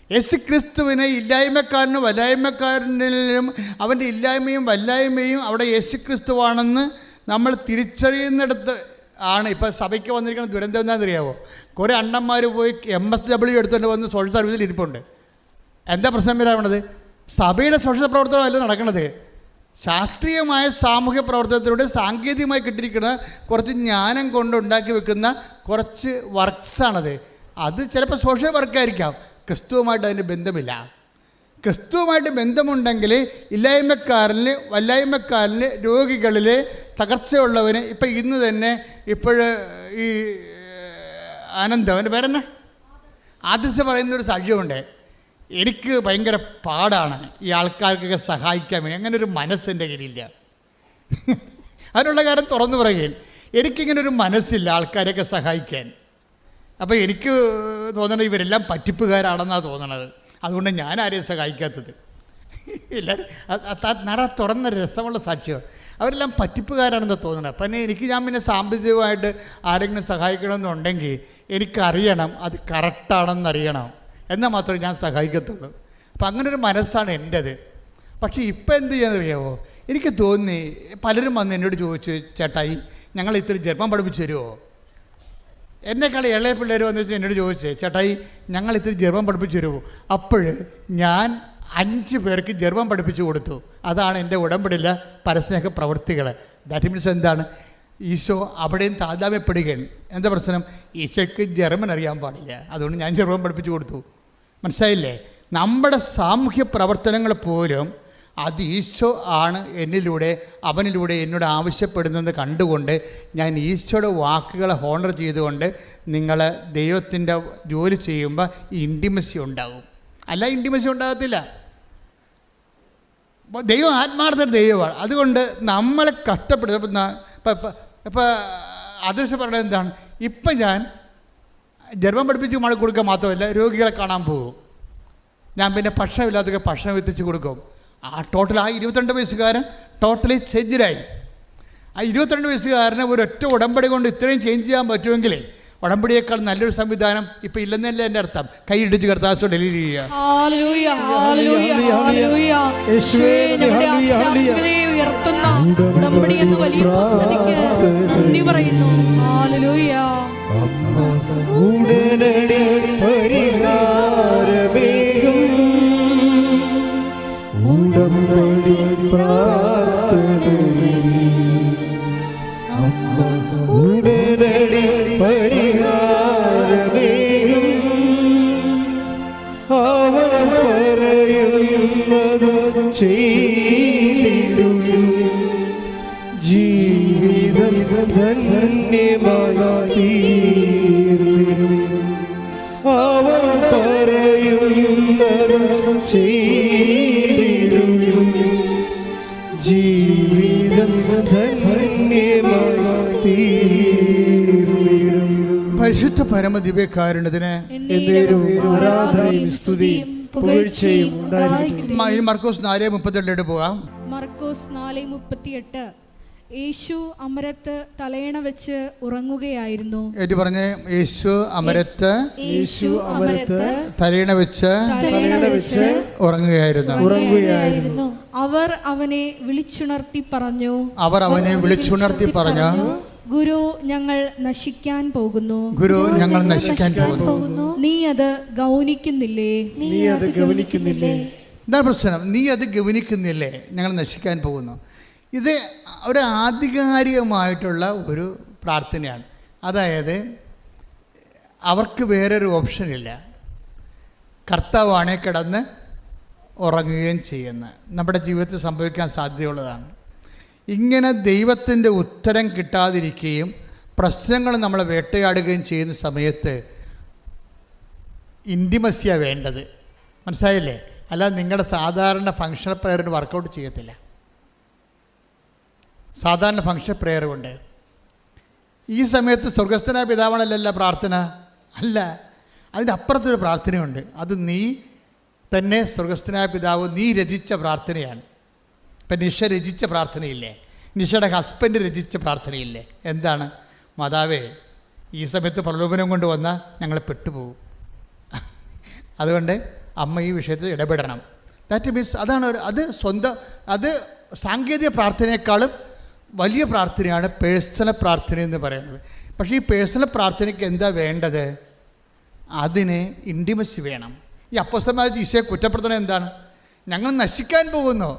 യേശു ക്രിസ്തുവിനെ ഇല്ലായ്മക്കാരനും വല്ലായ്മക്കാരനിലും അവൻ്റെ ഇല്ലായ്മയും വല്ലായ്മയും അവിടെ യേശു ക്രിസ്തുവാണെന്ന് നമ്മൾ തിരിച്ചറിയുന്നിടത്ത് ആണ് ഇപ്പോൾ സഭയ്ക്ക് വന്നിരിക്കുന്ന ദുരന്തം എന്താണെന്നറിയാവോ? കുറേ അണ്ണന്മാർ പോയി MSW എടുത്തുകൊണ്ട് വന്ന് സോഷ്യൽ സർവീസിൽ ഇരിപ്പുണ്ട്. എന്താ പ്രശ്നം വരാവുന്നത്? സഭയുടെ സോഷ്യൽ പ്രവർത്തനമല്ല നടക്കുന്നത്. ശാസ്ത്രീയമായ സാമൂഹ്യ പ്രവർത്തനത്തിലൂടെ സാങ്കേതികമായി കിട്ടിയിരിക്കുന്ന കുറച്ച് ജ്ഞാനം കൊണ്ട് ഉണ്ടാക്കി വെക്കുന്ന കുറച്ച് വർക്ക്സാണത്. അത് ചിലപ്പോൾ സോഷ്യൽ വർക്കായിരിക്കാം, ക്രിസ്തുവുമായിട്ട് അതിന് ബന്ധമില്ല. ക്രിസ്തുവുമായിട്ട് ബന്ധമുണ്ടെങ്കിൽ ഇല്ലായ്മക്കാരനിൽ വല്ലായ്മക്കാരനിൽ രോഗികളിൽ തകർച്ചയുള്ളവന് ഇപ്പം ഇന്ന് തന്നെ ഈ ആനന്ദം അവൻ്റെ പേരെന്നെ ആദ്യത്തെ പറയുന്നൊരു സാക്ഷ്യമുണ്ട്. എനിക്ക് ഭയങ്കര പാടാണ് ഈ ആൾക്കാർക്കൊക്കെ സഹായിക്കാൻ വേണ്ടി, അങ്ങനെ ഒരു മനസ്സെൻ്റെ കയ്യിലില്ല. അതിനുള്ള കാര്യം തുറന്നു പറയുകയും എനിക്കിങ്ങനൊരു മനസ്സില്ല ആൾക്കാരെയൊക്കെ സഹായിക്കാൻ. അപ്പോൾ എനിക്ക് തോന്നണത് ഇവരെല്ലാം പറ്റിപ്പുകാരാണെന്നാണ് തോന്നണത്. അതുകൊണ്ട് ഞാൻ ആരെയും സഹായിക്കാത്തത്. എല്ലാവരും നട തുറന്ന രസമുള്ള സാക്ഷ്യമാണ്. അവരെല്ലാം പറ്റിപ്പുകാരാണെന്ന് തോന്നണം. പിന്നെ ഞാൻ പിന്നെ സാമ്പത്തികമായിട്ട് ആരെങ്കിലും സഹായിക്കണമെന്നുണ്ടെങ്കിൽ എനിക്കറിയണം അത് കറക്റ്റാണെന്നറിയണം, എന്നാൽ മാത്രമേ ഞാൻ സഹായിക്കത്തുള്ളൂ. അപ്പം അങ്ങനൊരു മനസ്സാണ് എൻ്റേത്. പക്ഷേ ഇപ്പം എന്ത് ചെയ്യാന്നറിയാമോ? എനിക്ക് തോന്നി പലരും വന്ന് എന്നോട് ചോദിച്ചു, ചേട്ടായി ഞങ്ങൾ ഇത്തിരി ജർമ്മൻ പഠിപ്പിച്ച് തരുമോ? എന്നെക്കാൾ ഇളയ പിള്ളേർ വന്ന് വെച്ചാൽ എന്നോട് ചോദിച്ചേ, ചേട്ടായി ഞങ്ങൾ ഇത്തിരി ജർമ്മൻ പഠിപ്പിച്ച് തരുമോ? അപ്പോൾ ഞാൻ 5 പേർക്ക് ജർമ്മൻ പഠിപ്പിച്ചു കൊടുത്തു. അതാണ് എൻ്റെ ഉടമ്പടിയില്ല പരസ്നേഹ പ്രവൃത്തികൾ. ദാറ്റ് മീൻസ് എന്താണ്? ഈശോ അവിടെയും താതാമ്യപ്പെടുകയാണ്. എന്താ പ്രശ്നം? ഈശോയ്ക്ക് ജർമ്മൻ അറിയാൻ പാടില്ല, അതുകൊണ്ട് ഞാൻ ജർമ്മൻ പഠിപ്പിച്ചു കൊടുത്തു. മനസ്സിലായില്ലേ? നമ്മുടെ സാമൂഹ്യ പ്രവർത്തനങ്ങൾ പോലും അത് ഈശോ ആണ് എന്നിലൂടെ അവനിലൂടെ എന്നോട് ആവശ്യപ്പെടുന്നത് കണ്ടുകൊണ്ട് ഞാൻ ഈശോയുടെ വാക്കുകളെ ഹോണർ ചെയ്തുകൊണ്ട് നിങ്ങൾ ദൈവത്തിൻ്റെ ജോലി ചെയ്യുമ്പോൾ ഈ ഇൻറ്റിമസി ഉണ്ടാകും. അല്ല ഇൻറ്റിമസി ഉണ്ടാകത്തില്ല. ദൈവം ആത്മാർത്ഥ ദൈവമാണ്. അതുകൊണ്ട് നമ്മളെ കഷ്ടപ്പെടുത്തുന്ന ഇപ്പോൾ അദൃശ്യം പറയുന്നത് എന്താണ്? ഇപ്പം ഞാൻ ജർമ്മൻ പഠിപ്പിച്ച് മഴ കൊടുക്കുക മാത്രമല്ല, രോഗികളെ കാണാൻ പോകും. ഞാൻ പിന്നെ ഭക്ഷണമില്ലാത്തൊക്കെ ഭക്ഷണം എത്തിച്ച് കൊടുക്കും. ടോട്ടൽ 22 വയസ്സുകാരൻ ടോട്ടലി ചേഞ്ചിലായി. 22 വയസ്സുകാരന് ഒരൊറ്റ ഉടമ്പടി കൊണ്ട് ഇത്രയും ചേഞ്ച് ചെയ്യാൻ പറ്റുമെങ്കിൽ ഉടമ്പടിയേക്കാൾ നല്ലൊരു സംവിധാനം ഇപ്പം ഇല്ലെന്നല്ല എൻ്റെ അർത്ഥം. കൈയിടിച്ച് കർത്താവ് ഡെലിവറി ചെയ്യുക. ഉടമ്പടി പ്രാർത്ഥനയിൽ അമ്മ ഉടനടി പരിഹാരമേകും. അവൻ പറയുന്നത് ചെയ്തിടുവിൻ, ജീവിതം ധന്യമായി തീർന്നിടും. അവൻ പറയുന്നത് ചെയ്തിടുവിൻ, ജീവിതം ധന്യമായി തീർന്നിടും. പരിശുദ്ധ പരമദിവ്യകാരുണ്യത്തിന് ആരാധനയും സ്തുതിയും പുകഴ്ചയും ഉണ്ടായിരിക്കട്ടെ. മർക്കോസ് 4:32 പോകാം. മർക്കോസ് 4:38. യേശു അമരത്ത് തലയണ വെച്ച് ഉറങ്ങുകയായിരുന്നു. ഏറ്റു പറഞ്ഞേ, യേശു അമരത്ത് തലയണ വെച്ച് ഉറങ്ങുകയായിരുന്നു. അവർ അവനെ വിളിച്ചുണർത്തി പറഞ്ഞു, ഗുരു, ഞങ്ങൾ നശിക്കാൻ പോകുന്നു. നീ അത് ഗൗനിക്കുന്നില്ലേ? എന്താ പ്രശ്നം? നീ അത് ഗൗനിക്കുന്നില്ലേ? ഞങ്ങൾ നശിക്കാൻ പോകുന്നു. ഇത് ഒരു ആധികാരികമായിട്ടുള്ള ഒരു പ്രാർത്ഥനയാണ്. അതായത് അവർക്ക് വേറൊരു ഓപ്ഷനില്ല. കർത്താവാണെ കിടന്ന് ഉറങ്ങുകയും ചെയ്യുന്ന നമ്മുടെ ജീവിതത്തിൽ സംഭവിക്കാൻ സാധ്യതയുള്ളതാണ്. ഇങ്ങനെ ദൈവത്തിൻ്റെ ഉത്തരം കിട്ടാതിരിക്കുകയും പ്രശ്നങ്ങൾ നമ്മളെ വേട്ടയാടുകയും ചെയ്യുന്ന സമയത്ത് ഇൻറ്റിമസിയാണ് വേണ്ടത്. മനസ്സിലായില്ലേ? അല്ലാതെ നിങ്ങളുടെ സാധാരണ ഫങ്ഷണൽ പ്രയറിന് വർക്കൗട്ട് ചെയ്യത്തില്ല. സാധാരണ ഫങ്ഷൻ പ്രെയർ കൊണ്ട് ഈ സമയത്ത് സ്വർഗസ്ഥനായ പിതാവാണല്ല പ്രാർത്ഥന, അല്ല, അതിൻ്റെ അപ്പുറത്തൊരു പ്രാർത്ഥനയുണ്ട്. അത് നീ തന്നെ സ്വർഗസ്ഥനായ പിതാവ് നീ രചിച്ച പ്രാർത്ഥനയാണ്. ഇപ്പം നിഷ രചിച്ച പ്രാർത്ഥനയില്ലേ? നിഷയുടെ ഹസ്ബൻഡ് രചിച്ച പ്രാർത്ഥനയില്ലേ? എന്താണ്? മാതാവേ, ഈ സമയത്ത് പ്രലോഭനം കൊണ്ട് വന്നാൽ ഞങ്ങൾ പെട്ടുപോകും. അതുകൊണ്ട് അമ്മ ഈ വിഷയത്തിൽ ഇടപെടണം. ദാറ്റ് മീൻസ് അത് സാങ്കേതിക പ്രാർത്ഥനയെക്കാളും വലിയ പ്രാർത്ഥനയാണ് പേഴ്സണൽ പ്രാർത്ഥന എന്ന് പറയുന്നത്. പക്ഷേ ഈ പേഴ്സണൽ പ്രാർത്ഥനയ്ക്ക് എന്താ വേണ്ടത്? അതിന് ഇൻറ്റിമസി വേണം. ഈ അപ്പോസ്തലന്മാർ ഈശോയെ കുറ്റപ്പെടുത്തുന്നത് എന്താണ്? ഞങ്ങൾ നശിക്കാൻ പോകുന്നു.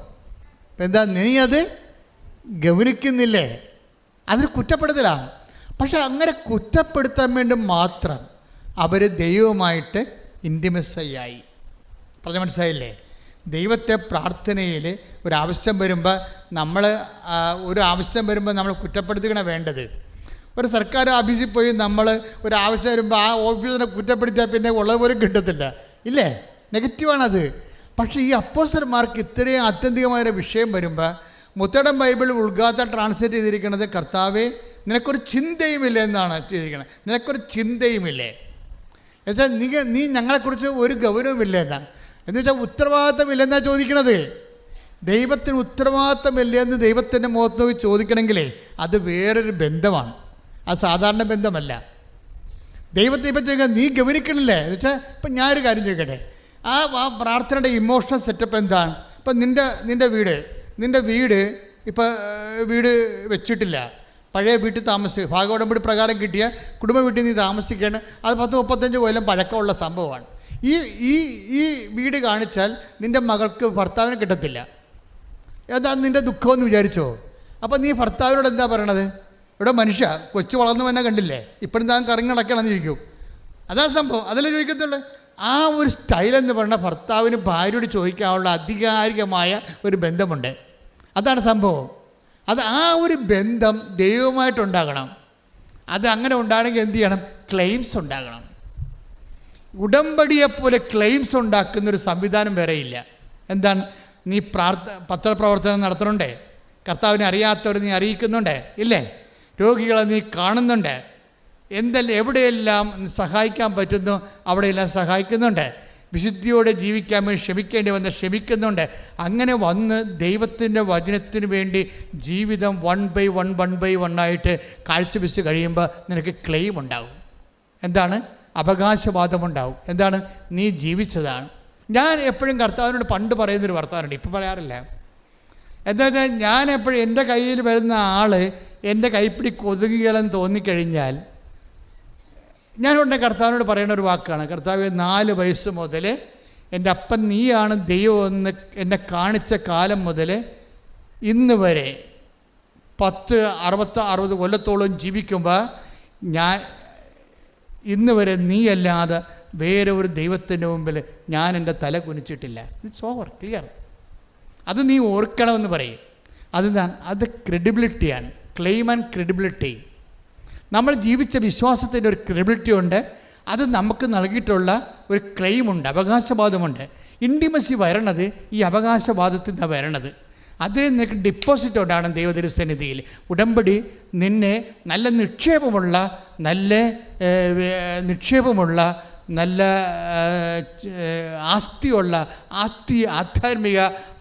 എന്താ, നീ അത് ഗൗനിക്കുന്നില്ലേ? അതൊരു കുറ്റപ്പെടുത്തലാണ്. പക്ഷെ അങ്ങനെ കുറ്റപ്പെടുത്താൻ വേണ്ടി മാത്രം അവർ ദൈവവുമായിട്ട് ഇൻറ്റിമസിയായി. പറഞ്ഞ മനസ്സിലായില്ലേ? ദൈവത്തെ പ്രാർത്ഥനയിൽ ഒരാവശ്യം വരുമ്പോൾ നമ്മൾ കുറ്റപ്പെടുത്തുകയാണ് വേണ്ടത്. ഒരു സർക്കാർ ഓഫീസിൽ പോയി നമ്മൾ ഒരാവശ്യം വരുമ്പോൾ ആ ഓഫീസിനെ കുറ്റപ്പെടുത്തിയാൽ പിന്നെ ഉള്ളതുപോലും കിട്ടത്തില്ല, ഇല്ലേ? നെഗറ്റീവാണത്. പക്ഷേ ഈ അപ്പോസ്തലന്മാർക്ക് ഇത്രയും ആത്യന്തികമായൊരു വിഷയം വരുമ്പോൾ മുത്തടം ബൈബിൾ ഉൾഗാത്ത ട്രാൻസ്ലേറ്റ് ചെയ്തിരിക്കുന്നത് കർത്താവേ നിനക്കൊരു ചിന്തയുമില്ല എന്നാണ് ചെയ്തിരിക്കുന്നത്. നിനക്കൊരു ചിന്തയുമില്ലേ എന്നുവെച്ചാൽ നീ ഞങ്ങളെക്കുറിച്ച് ഒരു ഗൗരവമില്ല എന്നാണ്. എന്ന് വെച്ചാൽ ഉത്തരവാദിത്തമില്ലെന്നാണ് ചോദിക്കണത്. ദൈവത്തിന് ഉത്തരവാദിത്തമില്ലെന്ന് ദൈവത്തിൻ്റെ മുഖത്ത് നോക്കി ചോദിക്കണമെങ്കിലേ അത് വേറൊരു ബന്ധമാണ്, അത് സാധാരണ ബന്ധമല്ല. ദൈവത്തെ ഇപ്പം ചോദിക്കുക നീ ഗൗനിക്കണില്ലേ എന്ന് വെച്ചാൽ ഇപ്പം ഞാനൊരു കാര്യം ചോദിക്കട്ടെ, ആ പ്രാർത്ഥനയുടെ ഇമോഷണൽ സെറ്റപ്പ് എന്താണ്? ഇപ്പം നിൻ്റെ വീട് ഇപ്പോൾ വീട് വെച്ചിട്ടില്ല, പഴയ വീട്ടിൽ താമസിക്കുക, ഭാഗോടമ്പടി പ്രകാരം കിട്ടിയ കുടുംബ വീട്ടിൽ നീ താമസിക്കുകയാണ്. അത് 10-35 കൊല്ലം പഴക്കമുള്ള സംഭവമാണ്. ഈ വീട് കാണിച്ചാൽ നിൻ്റെ മകൾക്ക് ഭർത്താവിനെ കിട്ടത്തില്ല. അതാ നിൻ്റെ ദുഃഖമെന്ന് വിചാരിച്ചോ? അപ്പം നീ ഭർത്താവിനോട് എന്താ പറയണത്? ഇവിടെ മനുഷ്യ കൊച്ചു വളർന്നു തന്നെ കണ്ടില്ലേ, ഇപ്പോഴും താൻ കറങ്ങി നടക്കണമെന്ന് ചോദിക്കും. അതാ സംഭവം, അതല്ലേ ചോദിക്കത്തുള്ളൂ. ആ ഒരു സ്റ്റൈലെന്ന് പറഞ്ഞാൽ ഭർത്താവിന് ഭാര്യയോട് ചോദിക്കാനുള്ള ആധികാരികമായ ഒരു ബന്ധമുണ്ട്. അതാണ് സംഭവം. ആ ഒരു ബന്ധം ദൈവവുമായിട്ടുണ്ടാകണം. അത് അങ്ങനെ ഉണ്ടാകണമെങ്കിൽ എന്ത് ചെയ്യണം? ക്ലെയിംസ് ഉണ്ടാകണം. ഉടമ്പടിയെപ്പോലെ ക്ലെയിംസ് ഉണ്ടാക്കുന്നൊരു സംവിധാനം വേറെയില്ല. എന്താണ്? നീ പത്രപ്രവർത്തനം നടത്തുന്നുണ്ടേ, കർത്താവിനെ അറിയാത്തവർ നീ അറിയിക്കുന്നുണ്ട്, ഇല്ലേ? രോഗികളെ നീ കാണുന്നുണ്ട്, എവിടെയെല്ലാം സഹായിക്കാൻ പറ്റുന്നു അവിടെയെല്ലാം സഹായിക്കുന്നുണ്ട്, വിശുദ്ധിയോടെ ജീവിക്കാൻ വേണ്ടി ക്ഷമിക്കേണ്ടി വന്ന് ക്ഷമിക്കുന്നുണ്ട്. അങ്ങനെ വന്ന് ദൈവത്തിൻ്റെ വചനത്തിന് വേണ്ടി ജീവിതം 1 by 1 ആയിട്ട് കാഴ്ചവെച്ച് കഴിയുമ്പോൾ നിനക്ക് ക്ലെയിം ഉണ്ടാവും. എന്താണ്? അവകാശവാദമുണ്ടാവും. എന്താണ്? നീ ജീവിച്ചതാണ്. ഞാൻ എപ്പോഴും കർത്താവിനോട് പണ്ട് പറയുന്നൊരു വർത്തമാനമുണ്ട്, ഇപ്പോൾ പറയാറില്ല. എന്താ വെച്ചാൽ ഞാൻ എപ്പോഴും എൻ്റെ കയ്യിൽ വരുന്ന ആൾ എൻ്റെ കൈപ്പിടി കൊതുകുകളെന്ന് തോന്നിക്കഴിഞ്ഞാൽ ഞാൻ ഉടനെ കർത്താവിനോട് പറയുന്ന ഒരു വാക്കാണ്, കർത്താവ് 4 വയസ്സ് മുതൽ എൻ്റെ അപ്പൻ നീയാണ് ദൈവമെന്ന് എന്നെ കാണിച്ച കാലം മുതൽ ഇന്ന് വരെ 60 കൊല്ലത്തോളം ജീവിക്കുമ്പോൾ ഞാൻ ഇന്ന് വരെ നീയല്ലാതെ വേറെ ഒരു ദൈവത്തിൻ്റെ മുമ്പിൽ ഞാൻ എൻ്റെ തല കുനിച്ചിട്ടില്ല. It's over, clear. അത് നീ ഓർക്കണമെന്ന് പറയും. അത് ക്രെഡിബിലിറ്റിയാണ്. Claim and credibility. നമ്മൾ ജീവിച്ച വിശ്വാസത്തിൻ്റെ ഒരു ക്രെഡിബിലിറ്റി ഉണ്ട്. അത് നമുക്ക് നൽകിയിട്ടുള്ള ഒരു ക്ലെയിമുണ്ട്, അവകാശവാദമുണ്ട്. ഇൻറ്റിമസി വരണത് ഈ അവകാശവാദത്തിൽ നിന്നാണ് വരണത്. അതിൽ നിനക്ക് ഡിപ്പോസിറ്റ് ഉണ്ടാകണം ദൈവതിരുസന്നിധിയിൽ. ഉടമ്പടി നിന്നെ നല്ല നിക്ഷേപമുള്ള നല്ല ആധ്യാത്മിക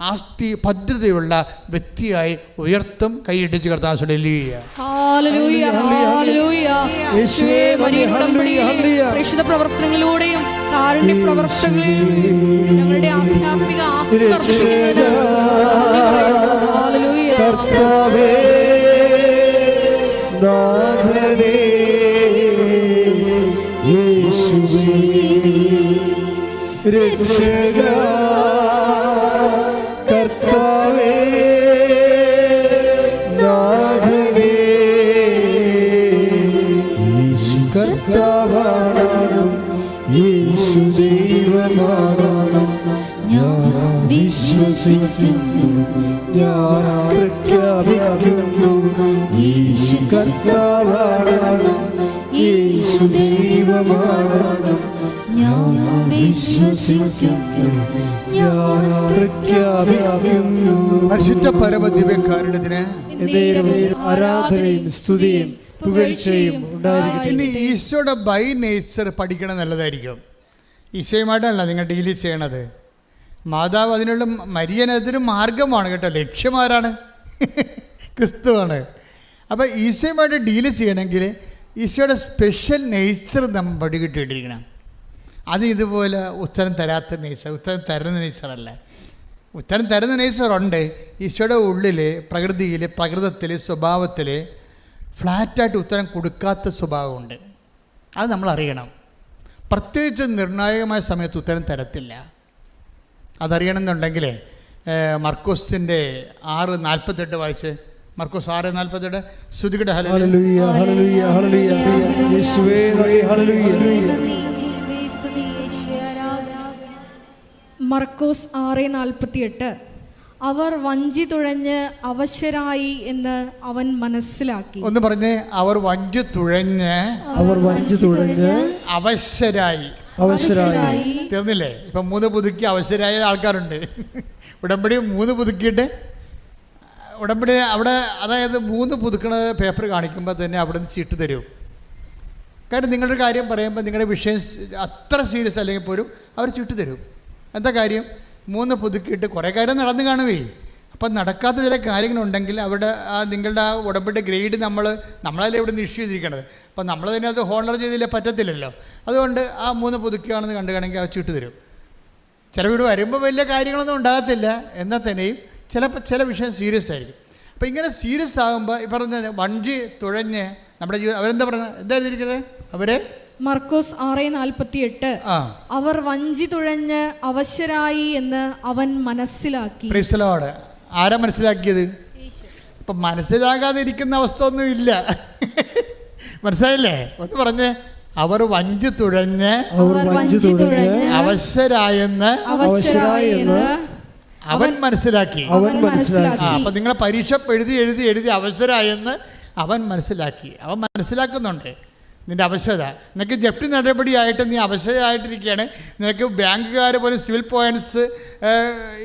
ആസ്തി ഭദ്രതയുള്ള വ്യക്തിയായി ഉയർത്തും. കൈയിടിച്ച് കർത്താവ് പ്രേക്ഷിത പ്രവർത്തനങ്ങളിലൂടെയും കാരുണ്യ പ്രവർത്തനങ്ങളിലും ഞങ്ങളുടെ ആധ്യാത്മിക ആസ്തി വർദ്ധിപ്പിക്കുന്നതിന് കർത്താവേ നാഥനേ യേശുവേ രക്ഷകാ കർത്താവേ നാഥനേ യേശു കർത്താവാണെന്നും യേശു ദൈവമാണെന്നും ഞാൻ വിശ്വസിക്കുന്നു, ഞാൻ പ്രഖ്യാപിക്കുന്നു. യേശു കർത്താവാണെന്നും യേശു ദൈവമാണെന്നും ഞാൻ വിശ്വസിക്കുന്നു, ഞാൻ പ്രഖ്യാപിക്കുന്നു. പരിശുദ്ധ പരമദിവ്യകാരുണ്യത്തിന് ആരാധനയും സ്തുതിയും പുകഴ്ചയും ഉണ്ടായിരിക്കട്ടെ. ഇനി ഈശോയുടെ ബൈ നേച്ചർ പഠിക്കണം നല്ലതായിരിക്കും. ഈശോയുമായിട്ടല്ല നിങ്ങൾ ഡീൽ ചെയ്യണത്. മാതാവ് അതിനുള്ള മരിയനതൊരു മാർഗമാണ് കേട്ടോ. ലക്ഷ്യമാരാണ്? ക്രിസ്തുവാണ്. അപ്പോൾ ഈശോയുമായിട്ട് ഡീൽ ചെയ്യണമെങ്കിൽ ഈശോയുടെ സ്പെഷ്യൽ നേച്ചർ നമ്മൾ പഠിക്കിട്ടിരിക്കണം. അത് ഇതുപോലെ ഉത്തരം തരാത്ത നേച്ചർ, ഉത്തരം തരുന്ന നേച്ചറല്ല. ഉത്തരം തരുന്ന നേച്ചറുണ്ട്. ഈശോയുടെ ഉള്ളിൽ, പ്രകൃതിയിൽ, പ്രകൃതത്തിൽ, സ്വഭാവത്തിൽ ഫ്ലാറ്റായിട്ട് ഉത്തരം കൊടുക്കാത്ത സ്വഭാവമുണ്ട്. അത് നമ്മൾ അറിയണം. പ്രത്യേകിച്ച് നിർണായകമായ സമയത്ത് ഉത്തരം തരത്തില്ല. അതറിയണമെന്നുണ്ടെങ്കിൽ മർക്കോസിൻ്റെ 6:48 വായിച്ച്. മർക്കോസ് 6:48 ശ്രുതികടെ ഹല്ലേലൂയ ഹല്ലേലൂയ ഹല്ലേലൂയ യേശുവേ ഹല്ലേലൂയ. മർക്കോസ് 6:48 അവർ വഞ്ചി തുഴഞ്ഞ് അവശരായി എന്ന് അവൻ മനസ്സിലാക്കി. ഒന്ന് പറഞ്ഞേ, അവർ വഞ്ചി തുഴഞ്ഞ് അവശരായി. തീർന്നില്ലേ? ഇപ്പം 3 പുതുക്കി അവശരായ ആൾക്കാരുണ്ട്. ഉടമ്പടി 3 പുതുക്കിയിട്ട് ഉടമ്പടി അവിടെ, അതായത് 3 പുതുക്കണ പേപ്പർ കാണിക്കുമ്പോൾ തന്നെ അവിടെ നിന്ന് ചീട്ട് തരും. കാരണം നിങ്ങളുടെ കാര്യം പറയുമ്പോൾ നിങ്ങളുടെ വിഷയം അത്ര സീരിയസ് അല്ലെങ്കിൽ പോലും അവർ ചീട്ട് തരും. എന്താ കാര്യം? 3 പുതുക്കിയിട്ട് കുറേ കാര്യം നടന്നു കാണുവേ. അപ്പം നടക്കാത്ത ചില കാര്യങ്ങളുണ്ടെങ്കിൽ അവിടെ നിങ്ങളുടെ ആ ഉടമ്പടി ഗ്രേഡ് നമ്മളല്ലേ ഇവിടെ നിന്ന് ഇഷ്യൂ ചെയ്തിരിക്കണത്. അപ്പം നമ്മൾ തന്നെ അത് ഹോണർ ചെയ്തില്ലേ പറ്റത്തില്ലല്ലോ. അതുകൊണ്ട് ആ 3 പുതുക്കുകയാണെന്ന് കണ്ടുകയാണെങ്കിൽ ആ ചീട്ട് തരും. ചില വീട് വരുമ്പോൾ വലിയ കാര്യങ്ങളൊന്നും ഉണ്ടാകത്തില്ല, എന്നാൽ തന്നെയും ചില വിഷയം സീരിയസ് ആയിരിക്കും. അപ്പോൾ ഇങ്ങനെ സീരിയസ് ആകുമ്പോൾ ഈ പറഞ്ഞ വഞ്ചി തുഴഞ്ഞ് നമ്മുടെ ജീവിതം അവരെന്താ പറഞ്ഞത്? എന്താ എഴുതിയിരിക്കുന്നത്? അവരെ മർക്കോസ് 6:48 അവർ വഞ്ചി തുഴഞ്ഞ് അവശരായി എന്ന് അവൻ മനസ്സിലാക്കി. Price the Lord. ആരാ മനസ്സിലാക്കിയത്? അപ്പം മനസ്സിലാകാതിരിക്കുന്ന അവസ്ഥ ഒന്നും ഇല്ല. മനസ്സിലായില്ലേ? ഒന്ന് പറഞ്ഞേ, അവർ വഞ്ചി തുഴഞ്ഞ് അവശരായെന്ന് അവൻ മനസ്സിലാക്കി. അപ്പൊ നിങ്ങളെ പരീക്ഷ എഴുതി അവസരായെന്ന് അവൻ മനസ്സിലാക്കി. അവൻ മനസ്സിലാക്കുന്നുണ്ട് നിന്റെ അവശത. നിനക്ക് ജപ്തി നടപടിയായിട്ട് നീ അവശതയായിട്ടിരിക്കുകയാണ്. നിനക്ക് ബാങ്കുകാർ പോലും സിവിൽ പോയിൻറ്റ്സ്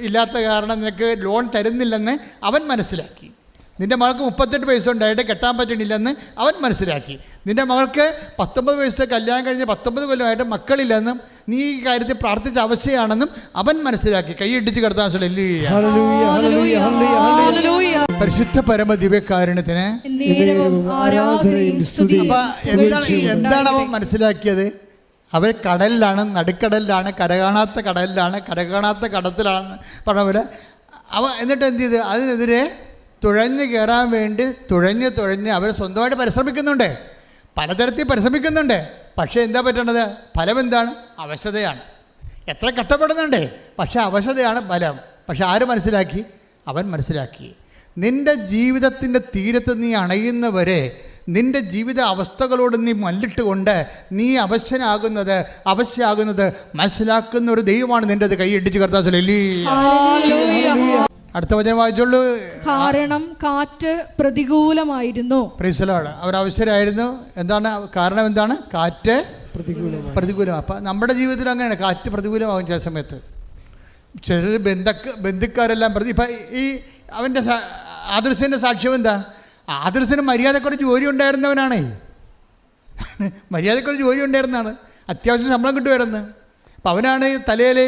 ഇല്ലാത്ത കാരണം നിനക്ക് ലോൺ തരുന്നില്ലെന്ന് അവൻ മനസ്സിലാക്കി. നിൻ്റെ മകൾക്ക് 38 വയസ്സുണ്ടായിട്ട് കെട്ടാൻ പറ്റണില്ലെന്ന് അവൻ മനസ്സിലാക്കി. നിൻ്റെ മകൾക്ക് 19 വയസ്സ് കല്യാണം കഴിഞ്ഞ് 19 കൊല്ലമായിട്ട് മക്കളില്ലെന്നും നീ ഈ കാര്യത്തിൽ പ്രാർത്ഥിച്ച അവസ്ഥയാണെന്നും അവൻ മനസ്സിലാക്കി. കൈയിടിച്ച് കിടത്താൻ പരിശുദ്ധ പരമ ദിവ്യകാരുണ്യത്തിന്. എന്താണ് അവൻ മനസ്സിലാക്കിയത്? അവർ കടലിലാണ്, നടുക്കടലിലാണ്, കരകാണാത്ത കടലിലാണ്, കരകാണാത്ത കടത്തിലാണെന്ന് പറഞ്ഞ പോലെ എന്നിട്ട് എന്ത് ചെയ്ത് അതിനെതിരെ തുഴഞ്ഞ് കയറാൻ വേണ്ടി തുഴഞ്ഞ് അവർ സ്വന്തമായിട്ട് പരിശ്രമിക്കുന്നുണ്ട്, പലതരത്തിൽ പരിശ്രമിക്കുന്നുണ്ട്. പക്ഷേ എന്താ പറ്റണത്? ഫലം എന്താണ്? അവശതയാണ്. എത്ര കഷ്ടപ്പെടുന്നുണ്ട്, പക്ഷേ അവശതയാണ് ഫലം. പക്ഷെ ആര് മനസ്സിലാക്കി? അവൻ മനസ്സിലാക്കി. നിൻ്റെ ജീവിതത്തിൻ്റെ തീരത്ത് നീ അണയുന്നവരെ നിൻ്റെ ജീവിത അവസ്ഥകളോട് നീ മല്ലിട്ടുകൊണ്ട് നീ അവശ്യാകുന്നത് മനസ്സിലാക്കുന്ന ഒരു ദൈവമാണ് നിൻ്റെത്. കൈയിടിച്ച് കർത്താൻ. അടുത്ത വചനം വായിച്ചോളൂ. കാരണം കാറ്റ് പ്രതികൂലമായിരുന്നു. Praise the lord. അവർ അവശരായിരുന്നു. എന്താണ് കാരണം? എന്താണ്? കാറ്റ് പ്രതികൂലം. അപ്പം നമ്മുടെ ജീവിതത്തിൽ അങ്ങനെയാണ്, കാറ്റ് പ്രതികൂലമാകും ചില സമയത്ത്. ചില ബന്ധുക്കാരെല്ലാം ഇപ്പം ഈ അവൻ്റെ ആദർശൻ്റെ സാക്ഷ്യം എന്താ? ആദർശന് മര്യാദക്കൊരു ജോലി ഉണ്ടായിരുന്നവനാണേ. മര്യാദക്കൊരു ജോലി ഉണ്ടായിരുന്നതാണ്, അത്യാവശ്യം ശമ്പളം കിട്ടുമായിരുന്നു. അപ്പോൾ അവനാണ് തലയിൽ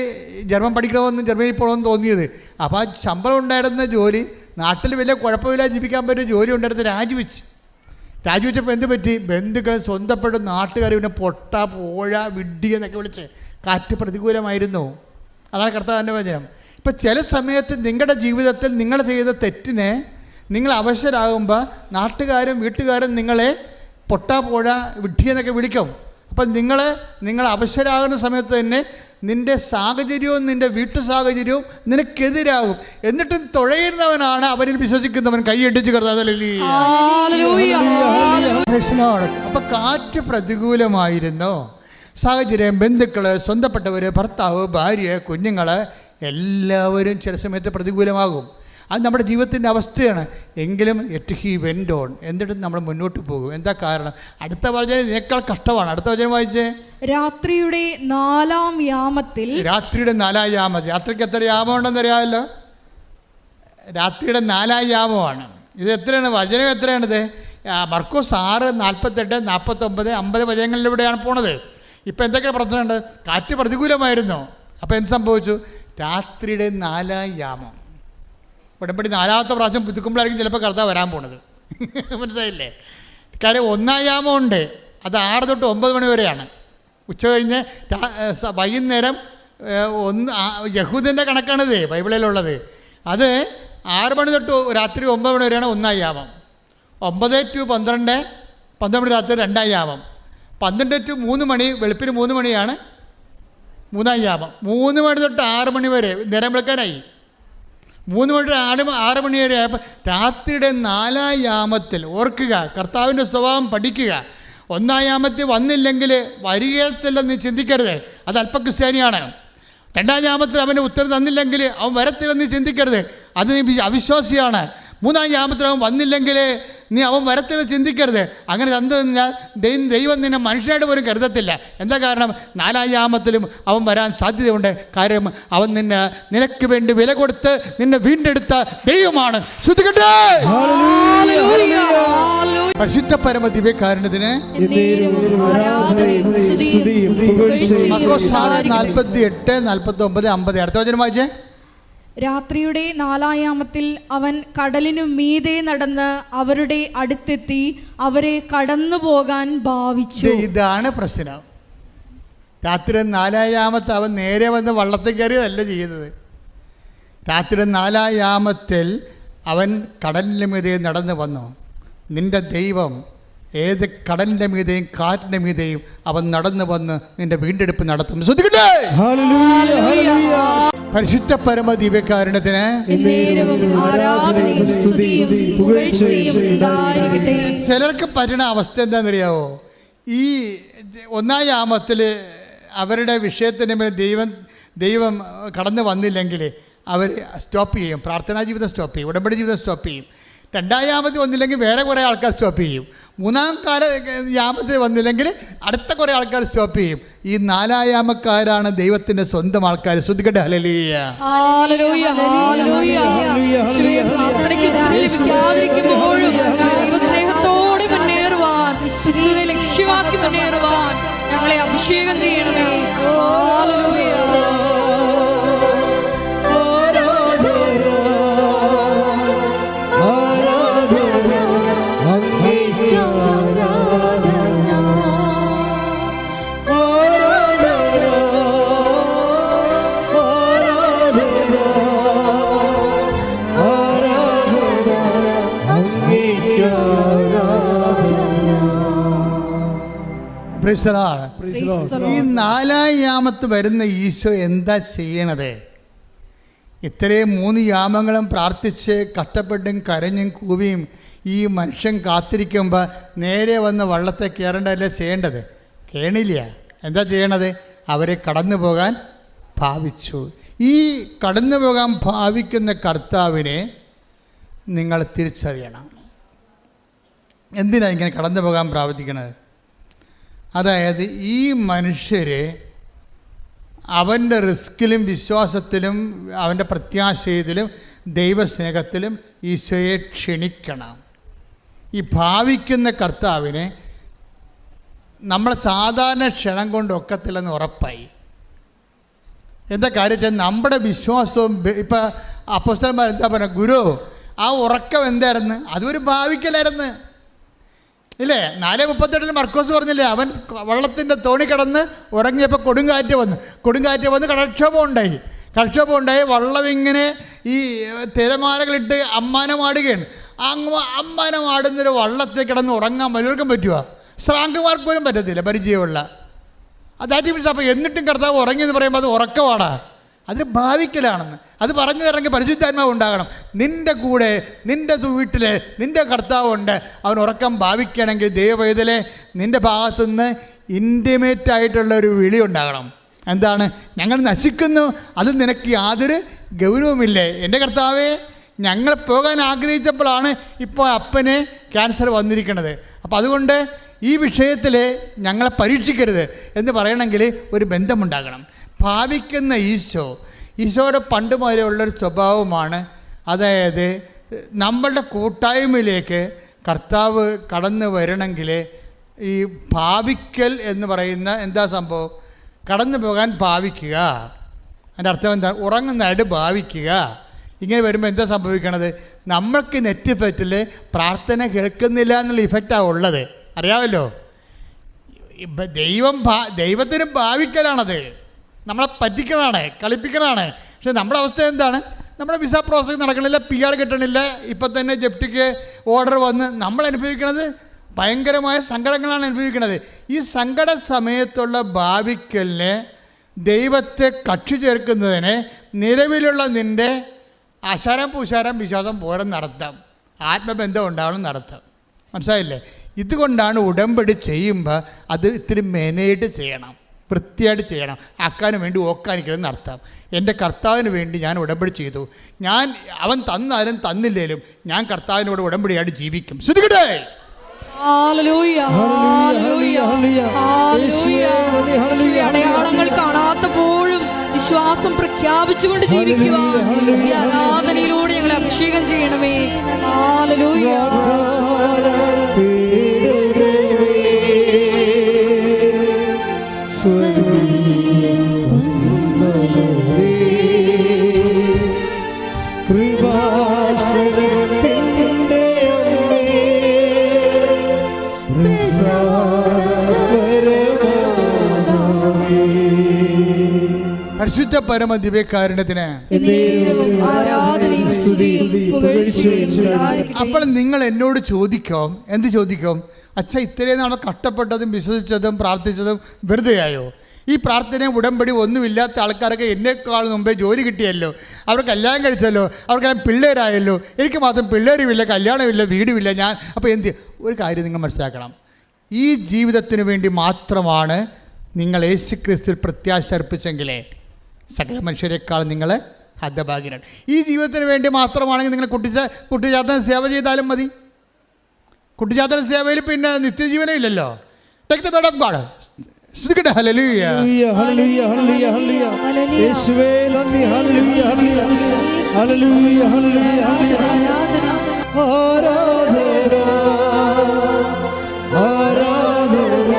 ജർമ്മൻ പഠിക്കണമെന്നും ജർമ്മനിയിൽ പോകണമെന്ന് തോന്നിയത്. അപ്പോൾ ആ ശമ്പളം ഉണ്ടായിരുന്ന ജോലി, നാട്ടിൽ വലിയ കുഴപ്പമില്ല ജീവിക്കാൻ പറ്റിയ ജോലി ഉണ്ടായിരുന്ന രാജിവെച്ചപ്പോൾ എന്ത് പറ്റി? ബന്ധുക്കൾ, സ്വന്തപ്പെട്ട നാട്ടുകാർ പിന്നെ പൊട്ട, പോഴ, വിഡ്ഢി എന്നൊക്കെ വിളിച്ച്. കാറ്റ് പ്രതികൂലമായിരുന്നു. അതാണ് കർത്താവിൻ്റെ വചനം. ഇപ്പം ചില സമയത്ത് നിങ്ങളുടെ ജീവിതത്തിൽ നിങ്ങൾ ചെയ്ത തെറ്റിനെ നിങ്ങൾ അവശരാകുമ്പോൾ നാട്ടുകാരും വീട്ടുകാരും നിങ്ങളെ പൊട്ട, പോഴ, വിഡ്ഢി എന്നൊക്കെ വിളിക്കും. അപ്പം നിങ്ങൾ അവശരാകുന്ന സമയത്ത് തന്നെ നിൻ്റെ സാഹചര്യവും നിൻ്റെ വീട്ടു സാഹചര്യവും നിനക്കെതിരാകും. എന്നിട്ടും തുഴയുന്നവനാണ് അവരിൽ വിശ്വസിക്കുന്നവൻ. കൈയടിച്ച് കർത്താവേ. അപ്പം കാറ്റ് പ്രതികൂലമായിരുന്നു. സാഹചര്യം, ബന്ധുക്കൾ, സ്വന്തപ്പെട്ടവർ, ഭർത്താവ്, ഭാര്യ, കുഞ്ഞുങ്ങൾ എല്ലാവരും ചില സമയത്ത് പ്രതികൂലമാകും. അത് നമ്മുടെ ജീവിതത്തിൻ്റെ അവസ്ഥയാണ്. എങ്കിലും യെറ്റ് ഹി വെൻ്റ് ഓൺ, എന്നിട്ടും നമ്മൾ മുന്നോട്ട് പോകും. എന്താ കാരണം? അടുത്ത വചനം ഇതിനേക്കാൾ കഷ്ടമാണ്. അടുത്ത വചനം വായിച്ചേ. രാത്രിയുടെ 4-ാം യാമത്തിൽ. രാത്രിയുടെ 4-ാം യാമം. രാത്രിക്ക് എത്ര യാമം ഉണ്ടെന്ന് അറിയാമല്ലോ? രാത്രിയുടെ 4-ാം യാമമാണ്. ഇത് എത്രയാണ്? വചനം എത്രയാണിത്? മർക്കോസ് 6:48, 49, 50 വചനങ്ങളിലൂടെയാണ് പോണത്. ഇപ്പം എന്തൊക്കെ പ്രശ്നമുണ്ട്? കാറ്റ് പ്രതികൂലമായിരുന്നു. അപ്പോൾ എന്ത് സംഭവിച്ചു? രാത്രിയുടെ 4-ാം യാമം. ഉടമ്പടി 4-ാമത്തെ പ്രാവശ്യം പുതുക്കുമ്പോഴായിരിക്കും ചിലപ്പോൾ കർത്താവ് വരാൻ പോണത്. മനസ്സിലായില്ലേ? കാര്യം 1-ാം യാമം ഉണ്ട്, അത് 6 തൊട്ട് 9 മണി വരെയാണ്. ഉച്ച കഴിഞ്ഞ് വൈകുന്നേരം യഹൂദൻ്റെ കണക്കാണിത് ബൈബിളിലുള്ളത്. അത് 6 മണി തൊട്ട് രാത്രി 9 മണി വരെയാണ് 1 യാമം. 9 to 12, 12 മണി രാത്രി 2 യാമം. 12 to 3 മണി വെളുപ്പിന് 3 മണിയാണ് 3 യാമം. 3 മണി തൊട്ട് 6 മണി വരെ നേരം വെളുക്കാനായി. 3 മണി തൊട്ട് 6 മണി വരെ രാത്രിയുടെ 4 യാമത്തിൽ ഓർക്കുക, കർത്താവിൻ്റെ സ്വഭാവം പഠിക്കുക. 1 യാമത്തിൽ വന്നില്ലെങ്കിൽ വരികത്തില്ലെന്ന് ചിന്തിക്കരുത്, അത് അല്പക്രിസ്ത്യാനിയാണ്. 2 യാമത്തിൽ അവന് ഉത്തരം തന്നില്ലെങ്കിൽ അവൻ വരത്തില്ലെന്ന് ചിന്തിക്കരുത്, അത് നീ അവിശ്വാസിയാണ്. 3 യാമത്തിൽ അവൻ വന്നില്ലെങ്കിൽ നീ അവൻ വരത്തില്ല ചിന്തിക്കരുത്. അങ്ങനെ തന്നു കഴിഞ്ഞാൽ ദൈവം നിന്നെ മനുഷ്യനായിട്ട് പോലും കരുതത്തില്ല. എന്താ കാരണം? 4 യാമത്തിലും അവൻ വരാൻ സാധ്യതയുണ്ട്. കാര്യം അവൻ നിനക്ക് വേണ്ടി വില കൊടുത്ത് നിന്നെ വീണ്ടെടുത്ത ദൈവമാണ്. ശ്രദ്ധിക്കട്ടെ. പരിശുദ്ധ പരമ ദിവ്യകാരുണ്യത്തിന് 48, 49, 50. അടുത്ത വചനം വായിച്ചേ. രാത്രിയുടെ 4 യാമത്തിൽ അവൻ കടലിനു മീതെ നടന്ന് അവരുടെ അടുത്തെത്തി അവരെ കടന്നു പോകാൻ ഭാവിച്ചു. ഇതാണ് പ്രശ്നം. രാത്രി 4 യാമത്തിൽ അവൻ നേരെ വന്ന് വള്ളത്തിൽ കയറിയതല്ല ചെയ്യുന്നത്. രാത്രി 4 യാമത്തിൽ അവൻ കടലിൻ്റെ മീതെ നടന്നു വന്നു. നിന്റെ ദൈവം ഏത് കടലിൻ്റെ മീതെയും കാറ്റിൻ്റെ മീതെയും അവൻ നടന്നു വന്ന് നിന്റെ വീണ്ടെടുപ്പ് നടത്തും. ശ്രദ്ധിക്കട്ടെ. പരിശുദ്ധ പരമ ദിവ്യകാരുണ്യത്തിന് ചിലർക്ക് പറ്റുന്ന അവസ്ഥ എന്താണെന്നറിയാവോ? ഈ 1 യാമത്തിൽ അവരുടെ വിഷയത്തിന് മേൽ ദൈവം കടന്നു വന്നില്ലെങ്കിൽ അവർ സ്റ്റോപ്പ് ചെയ്യും. പ്രാർത്ഥനാ ജീവിതം സ്റ്റോപ്പ് ചെയ്യും, ഉടമ്പടി ജീവിതം സ്റ്റോപ്പ് ചെയ്യും. 2 യാമത്തിൽ വന്നില്ലെങ്കിൽ വേറെ കുറേ ആൾക്കാർ സ്റ്റോപ്പ് ചെയ്യും. 3 യാമത്തിൽ വന്നില്ലെങ്കിൽ അടുത്ത കുറേ ആൾക്കാർ സ്റ്റോപ്പ് ചെയ്യും. ഈ 4 യാമക്കാരാണ് ദൈവത്തിൻ്റെ സ്വന്തം ആൾക്കാർ. ശ്രദ്ധിക്കട്ടെ. ഹല്ലേലൂയ. ദൈവസ്നേഹത്തോടെ മുന്നേറുവാൻ, ലക്ഷ്യമാക്കി മുന്നേറുവാൻ ഞങ്ങളെ അഭിഷേകം ചെയ്യണമേ. ഹല്ലേലൂയ. ഈ 4 യാമത്ത് വരുന്ന ഈശോ എന്താ ചെയ്യണത്? ഇത്രയും 3 യാമങ്ങളും പ്രാർത്ഥിച്ച് കഷ്ടപ്പെട്ടും കരഞ്ഞും കൂവിയും ഈ മനുഷ്യൻ കാത്തിരിക്കുമ്പോൾ നേരെ വന്ന് വള്ളത്തെ കയറേണ്ടതല്ലേ ചെയ്യേണ്ടത്? കേണില്ല. എന്താ ചെയ്യണത്? അവരെ കടന്നു പോകാൻ ഭാവിച്ചു. ഈ കടന്നു പോകാൻ ഭാവിക്കുന്ന കർത്താവിനെ നിങ്ങൾ തിരിച്ചറിയണം. എന്തിനാണ് ഇങ്ങനെ കടന്നു പോകാൻ പ്രാർത്ഥിക്കണത്? അതായത് ഈ മനുഷ്യർ അവൻ്റെ റിസ്കിലും വിശ്വാസത്തിലും അവൻ്റെ പ്രത്യാശയത്തിലും ദൈവസ്നേഹത്തിലും ഈശോയെ ക്ഷണിക്കണം. ഈ ഭാവിക്കുന്ന കർത്താവിനെ നമ്മൾ സാധാരണ ക്ഷണം കൊണ്ട് ഒക്കത്തില്ലെന്ന് ഉറപ്പായി. എന്താ കാര്യം വെച്ചാൽ നമ്മുടെ വിശ്വാസവും ഇപ്പം അപ്പോസ്തലന്മാർ എന്താ പറയുക? ഗുരു, ആ ഉറക്കം എന്തായിരുന്നു? അതൊരു ഭാവിക്കലായിരുന്നു ഇല്ലേ? 4:38 മർക്കോസ് പറഞ്ഞില്ലേ, അവൻ വള്ളത്തിൻ്റെ തോണി കിടന്ന് ഉറങ്ങിയപ്പോൾ കൊടുങ്കാറ്റ് വന്ന് കടക്ഷോഭം ഉണ്ടായി. വള്ളം ഇങ്ങനെ ഈ തിരമാലകളിട്ട് അമ്മാനമാടുകയാണ്. അമ്മാനമാടുന്നൊരു വള്ളത്തിൽ കിടന്ന് ഉറങ്ങാൻ വല്ലവർക്കും പറ്റുമോ? ശ്രാങ്കമാർക്ക് പോലും പറ്റത്തില്ല, പരിചയമുള്ള. അതായത് മീൻസ് അപ്പോൾ എന്നിട്ടും കർത്താവ് ഉറങ്ങിയെന്ന് പറയുമ്പോൾ അത് ഉറക്കമാണ്, അതിന് ഭാവിക്കലാണെന്ന്. അത് പറഞ്ഞു തരണമെങ്കിൽ പരിശുദ്ധാത്മാവ് ഉണ്ടാകണം. നിൻ്റെ കൂടെ നിൻ്റെ വീട്ടിൽ നിൻ്റെ കർത്താവുണ്ട്. അവൻ ഉറക്കം ഭാവിക്കണമെങ്കിൽ ദൈവവേദലെ നിൻ്റെ ഭാഗത്തുനിന്ന് ഇൻറ്റിമേറ്റായിട്ടുള്ള ഒരു വിളി ഉണ്ടാകണം. എന്താണ്? ഞങ്ങൾ നശിക്കുന്നു, അത് നിനക്ക് യാതൊരു ഗൗരവമില്ലേ? എൻ്റെ കർത്താവേ, ഞങ്ങൾ പോകാൻ ആഗ്രഹിച്ചപ്പോഴാണ് ഇപ്പോൾ അപ്പന് ക്യാൻസർ വന്നിരിക്കുന്നത്. അപ്പോൾ അതുകൊണ്ട് ഈ വിഷയത്തിൽ ഞങ്ങളെ പരീക്ഷിക്കരുത് എന്ന് പറയണമെങ്കിൽ ഒരു ബന്ധമുണ്ടാകണം. ഭാവിക്കുന്ന ഈശോയുടെ പണ്ട് മുതലേ ഉള്ളൊരു സ്വഭാവമാണ്. അതായത് നമ്മളുടെ കൂട്ടായ്മയിലേക്ക് കർത്താവ് കടന്നു വരണമെങ്കിൽ ഈ ഭാവിക്കൽ എന്ന് പറയുന്ന എന്താ സംഭവം? കടന്നു പോകാൻ ഭാവിക്കുക. അതിൻ്റെ അർത്ഥം എന്താ? ഉറങ്ങുന്നതായിട്ട് ഭാവിക്കുക. ഇങ്ങനെ വരുമ്പോൾ എന്താ സംഭവിക്കണത്? നമ്മൾക്ക് നെറ്റ് ഇഫക്റ്റിൽ പ്രാർത്ഥന കേൾക്കുന്നില്ല എന്നുള്ള ഇഫക്റ്റാണ് ഉള്ളത്, അറിയാമല്ലോ. ദൈവത്തിന് ഭാവിക്കലാണത്, നമ്മളെ പറ്റിക്കലാണ്, കളിപ്പിക്കലാണ്. പക്ഷെ നമ്മുടെ അവസ്ഥ എന്താണ്? നമ്മുടെ വിസ പ്രോസസ് നടക്കണില്ല, PR കിട്ടണില്ല, ഇപ്പം തന്നെ ജപ്തിക്ക് ഓർഡർ വന്ന് നമ്മൾ അനുഭവിക്കുന്നത് ഭയങ്കരമായ സങ്കടങ്ങളാണ് അനുഭവിക്കുന്നത്. ഈ സങ്കട സമയത്തുള്ള ഭാവിക്കലിന് ദൈവത്തെ കക്ഷി ചേർക്കുന്നതിന് നിലവിലുള്ള നിൻ്റെ അശാരം പൂശാരം വിശ്വാസം പോരം നടത്താം, ആത്മബന്ധം ഉണ്ടാവണം നടത്താം. മനസ്സിലായില്ലേ? ഇതുകൊണ്ടാണ് ഉടമ്പടി ചെയ്യുമ്പോൾ അത് ഇത്തിരി മെനയായിട്ട് ചെയ്യണം, വൃത്തിയായിട്ട് ചെയ്യണം. ആക്കാനും വേണ്ടി ഓക്കാനിക്കലും നടത്താം. എൻ്റെ കർത്താവിന് വേണ്ടി ഞാൻ ഉടമ്പടി ചെയ്തു, അവൻ തന്നാലും തന്നില്ലേലും ഞാൻ കർത്താവിനോട് ഉടമ്പടിയായിട്ട് ജീവിക്കും. ശ്രദ്ധിക്കട്ടെ. അടയാളങ്ങൾ കാണാത്തപ്പോഴും വിശ്വാസം പ്രഖ്യാപിച്ചുകൊണ്ട് ജീവിക്കുവാൻ ഈ ആരാധനയിലൂടെ ഞങ്ങളെ അഭിഷേകം ചെയ്യണമേ. ഹല്ലേലൂയ. പരിശുദ്ധ പരമ ദിവ്യകാരുണ്യത്തിന് അപ്പോൾ നിങ്ങൾ എന്നോട് ചോദിക്കും, എന്ത് ചോദിക്കും? അച്ഛാ, ഇത്രയും നാളെ കഷ്ടപ്പെട്ടതും വിശ്വസിച്ചതും പ്രാർത്ഥിച്ചതും വെറുതെയായോ? ഈ പ്രാർത്ഥനയും ഉടമ്പടി ഒന്നുമില്ലാത്ത ആൾക്കാരൊക്കെ എന്നെക്കാൾ മുമ്പേ ജോലി കിട്ടിയല്ലോ, അവർ കല്യാണം കഴിച്ചല്ലോ, അവർക്കെല്ലാം പിള്ളേരായല്ലോ, എനിക്ക് മാത്രം പിള്ളേരുമില്ല, കല്യാണമില്ല, വീടുമില്ല. അപ്പോൾ ഒരു കാര്യം നിങ്ങൾ മനസ്സിലാക്കണം, ഈ ജീവിതത്തിന് വേണ്ടി മാത്രമാണ് നിങ്ങൾ യേശുക്രിസ്തുവിൽ പ്രത്യാശ അർപ്പിച്ചെങ്കിലേ സകല മനുഷ്യരെക്കാൾ നിങ്ങൾ ഹതഭാഗ്യരാണ്. ഈ ജീവിതത്തിന് വേണ്ടി മാത്രമാണെങ്കിൽ നിങ്ങൾ കുട്ടിച്ചാത്തന സേവ ചെയ്താലും മതി. കുട്ടിച്ചാത്തന സേവയിൽ പിന്നെ നിത്യജീവനം ഇല്ലല്ലോ. Take the word of God. സ്തുതിക്കട്ടെ. Hallelujah, hallelujah, hallelujah, hallelujah. യേശുവേ നന്ദി. Hallelujah, hallelujah, hallelujah, hallelujah, hallelujah. ആരാധന, ആരാധന,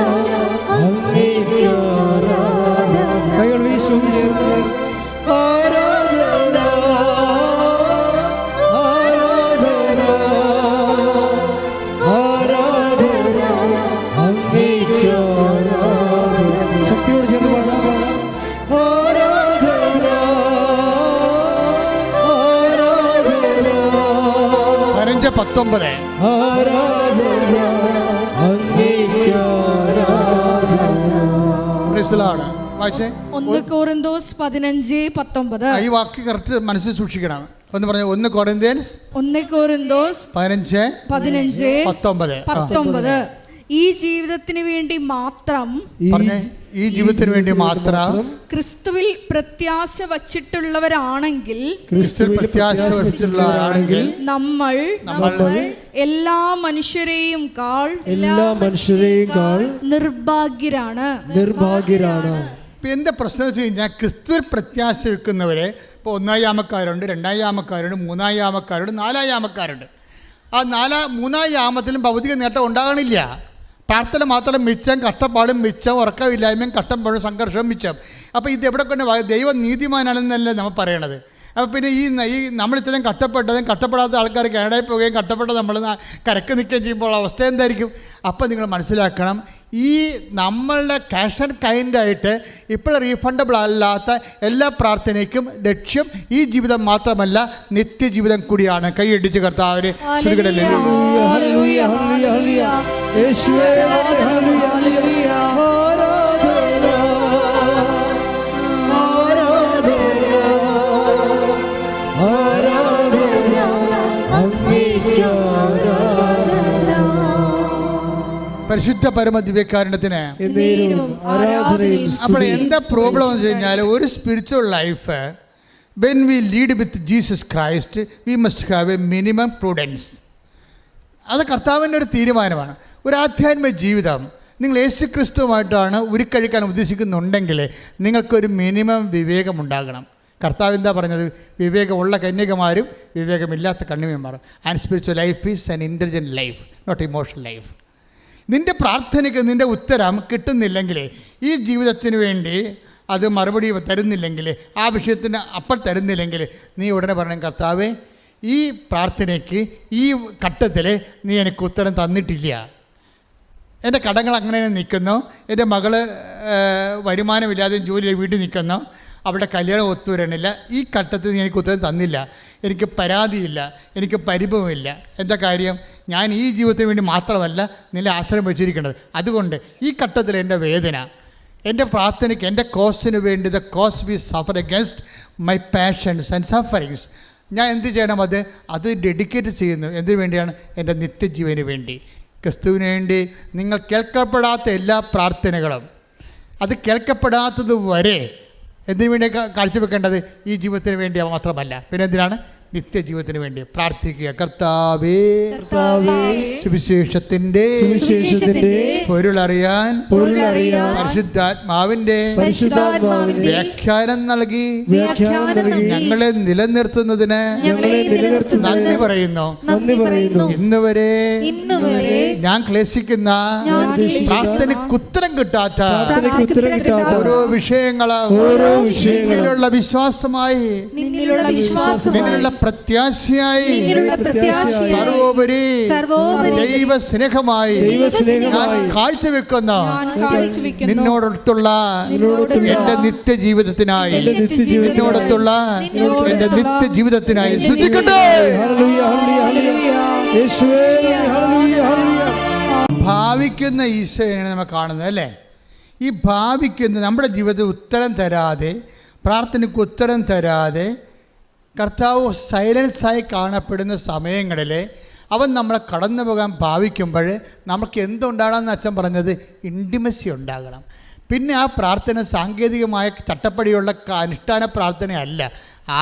അങ്ങേക്ക് ആരാധന. കൈകൾ വീശുന്നു ചേർന്ന് ആരാധന, ആരാധന, ആരാധന, അങ്ങേക്ക് ആരാധന. ശക്തിയോട് ചേർന്ന് പാടാം. ആരാധന, ആരാധന, 15:19. ആരാധന, അങ്ങേക്ക് ആരാധന. Price the Lord. വായിച്ചേ. 1 കൊരിന്തോസ് 15:19. ഈ വാക്ക് കറക്റ്റ് മനസ്സിൽ സൂക്ഷിക്കണം. ഒന്ന് പറഞ്ഞു. 1 കൊരിന്ത്യൻസ് 15:19. ഈ ജീവിതത്തിന് വേണ്ടി മാത്രം, ഈ ജീവിതത്തിന് വേണ്ടി മാത്രം ക്രിസ്തുവിൽ പ്രത്യാശ വച്ചിട്ടുള്ളവരാണെങ്കിൽ, നമ്മൾ എല്ലാ മനുഷ്യരെയും കാൾ നിർഭാഗ്യരാണ്. ഇപ്പം എൻ്റെ പ്രശ്നം വെച്ച് കഴിഞ്ഞാൽ, ക്രിസ്തുവിൽ പ്രത്യാശ വെക്കുന്നവരെ ഇപ്പോൾ 1 യാമക്കാരുണ്ട്, 2 യാമക്കാരുണ്ട്, 3 യാമക്കാരുണ്ട്, 4 യാമക്കാരുണ്ട്. ആ 3 യാമത്തിലും ഭൗതിക നേട്ടം ഉണ്ടാകണില്ല. പ്രാർത്ഥന മാത്രം മിച്ചം, കഷ്ടപ്പാടും മിച്ചം, ഉറക്കമില്ലായ്മയും കഷ്ടപ്പാടും സംഘർഷവും മിച്ചം. അപ്പോൾ ഇത് എവിടെ കൊണ്ട് ദൈവം നീതിമാനാണെന്നല്ലേ നമ്മൾ പറയണത്. അപ്പോൾ പിന്നെ ഈ നമ്മൾ ഇത്രയും കഷ്ടപ്പെടാത്ത ആൾക്കാർ കാനഡയിൽ പോവുകയും കഷ്ടപ്പെട്ട നമ്മൾ കരക്ക് നിൽക്കുകയും ചെയ്യുമ്പോൾ അവസ്ഥ എന്തായിരിക്കും? അപ്പോൾ നിങ്ങൾ മനസ്സിലാക്കണം, ഈ നമ്മളുടെ ക്യാഷ് ആൻഡ് കൈൻഡായിട്ട് ഇപ്പോൾ റീഫണ്ടബിൾ അല്ലാത്ത എല്ലാ പ്രാർത്ഥനയ്ക്കും ലക്ഷ്യം ഈ ജീവിതം മാത്രമല്ല, നിത്യജീവിതം കൂടിയാണ്. കൈയടിച്ച് കർത്താവിനെ പരിശുദ്ധ പരമ ദിവ്യകാരുണ്യത്തിന്. അപ്പോൾ എന്താ പ്രോബ്ലം എന്ന് വെച്ച് കഴിഞ്ഞാൽ, ഒരു spiritual life when we lead with Jesus Christ we must have A minimum prudence. അത് കർത്താവിൻ്റെ ഒരു തീരുമാനമാണ്. ഒരു ആധ്യാത്മിക ജീവിതം നിങ്ങൾ യേശു ക്രിസ്തുവുമായിട്ടാണ് ഉരുക്കഴിക്കാൻ ഉദ്ദേശിക്കുന്നുണ്ടെങ്കിൽ നിങ്ങൾക്കൊരു മിനിമം വിവേകമുണ്ടാകണം. കർത്താവ് എന്താ പറഞ്ഞത്? വിവേകമുള്ള കന്യകമാരും വിവേകമില്ലാത്ത കന്യകമാരും. And spiritual life is an intelligent life, not emotional life. നിൻ്റെ പ്രാർത്ഥനയ്ക്ക് നിൻ്റെ ഉത്തരം കിട്ടുന്നില്ലെങ്കിൽ, ഈ ജീവിതത്തിന് വേണ്ടി അത് മറുപടി തരുന്നില്ലെങ്കിൽ, ആ വിഷയത്തിന് അപ്പോൾ തരുന്നില്ലെങ്കിൽ, നീ ഉടനെ പറയണം, കർത്താവേ, ഈ പ്രാർത്ഥനയ്ക്ക് ഈ ഘട്ടത്തിൽ നീ എനിക്ക് ഉത്തരം തന്നിട്ടില്ല. എൻ്റെ കടങ്ങൾ അങ്ങനെ നിൽക്കുന്നു, എൻ്റെ മകള് വരുമാനമില്ലാതെ ജോലി വീട്ടിൽ നിൽക്കുന്നു, അവളുടെ കല്യാണം ഒത്തുവരണില്ല. ഈ ഘട്ടത്തിൽ നീ എനിക്ക് ഉത്തരം തന്നില്ല, എനിക്ക് പരാതിയില്ല, എനിക്ക് പരിഭവമില്ല. എന്താ കാര്യം? ഞാൻ ഈ ജീവിതത്തിന് വേണ്ടി മാത്രമല്ല നിന്നെ ആശ്രയം വെച്ചിരിക്കുന്നത്. അതുകൊണ്ട് ഈ ഘട്ടത്തിൽ എൻ്റെ വേദന, എൻ്റെ പ്രാർത്ഥനയ്ക്ക്, എൻ്റെ കോസിന് വേണ്ടി the cause V Zafar against my passions and sufferings, ഞാൻ എന്ത് ചെയ്യണം? അത് ഡെഡിക്കേറ്റ് ചെയ്യുന്നു. എന്തിനു വേണ്ടിയാണ്? എൻ്റെ നിത്യജീവന് വേണ്ടി, ക്രിസ്തുവിന് വേണ്ടി. നിങ്ങൾ കേൾക്കപ്പെടാത്ത എല്ലാ പ്രാർത്ഥനകളും, അത് കേൾക്കപ്പെടാത്തത് വരെ എന്തിനു വേണ്ടി കാഴ്ചവെക്കേണ്ടത്? ഈ ജീവിതത്തിന് വേണ്ടി മാത്രമല്ല, പിന്നെ എന്തിനാണ്? നിത്യജീവിതത്തിന് വേണ്ടി പ്രാർത്ഥിക്കുക. കർത്താവേ, സുവിശേഷത്തിന്റെ പൊരുളറിയാൻ പരിശുദ്ധാത്മാവിന്റെ വ്യാഖ്യാനം നൽകി ഞങ്ങളെ നിലനിർത്തുന്നതിന് നന്ദി പറയുന്നു. ഇന്ന് വരെ ഞാൻ ക്ലേശിക്കുന്ന പ്രാർത്ഥനയ്ക്ക് ഉത്തരം കിട്ടാത്ത ഓരോ വിഷയങ്ങളുള്ള വിശ്വാസമായി, നിന്നിലുള്ള പ്രത്യാശയായി, സർവോപരി ദൈവ സ്നേഹമായി ഞാൻ കാഴ്ചവെക്കുന്ന നിന്നോടൊത്തുള്ള എൻ്റെ നിത്യജീവിതത്തിനായി, നിന്നോടൊത്തുള്ള എൻ്റെ നിത്യജീവിതത്തിനായി ശ്രദ്ധിക്കട്ടെ. ഭാവിക്കുന്ന ഈശോയാണ് നമ്മൾ കാണുന്നത് അല്ലേ? ഈ ഭാവിക്കുന്ന നമ്മുടെ ജീവിതത്തിൽ ഉത്തരം തരാതെ, പ്രാർത്ഥനയ്ക്ക് ഉത്തരം തരാതെ കർത്താവ് സൈലൻസായി കാണപ്പെടുന്ന സമയങ്ങളിൽ അവൻ നമ്മളെ കടന്നു പോകാൻ ഭാവിക്കുമ്പോൾ നമുക്ക് എന്തുണ്ടാകണമെന്ന് അച്ഛൻ പറഞ്ഞത്? ഇൻറ്റിമസി ഉണ്ടാകണം. പിന്നെ ആ പ്രാർത്ഥന സാങ്കേതികമായ ചട്ടപ്പടിയുള്ള അനുഷ്ഠാന പ്രാർത്ഥനയല്ല,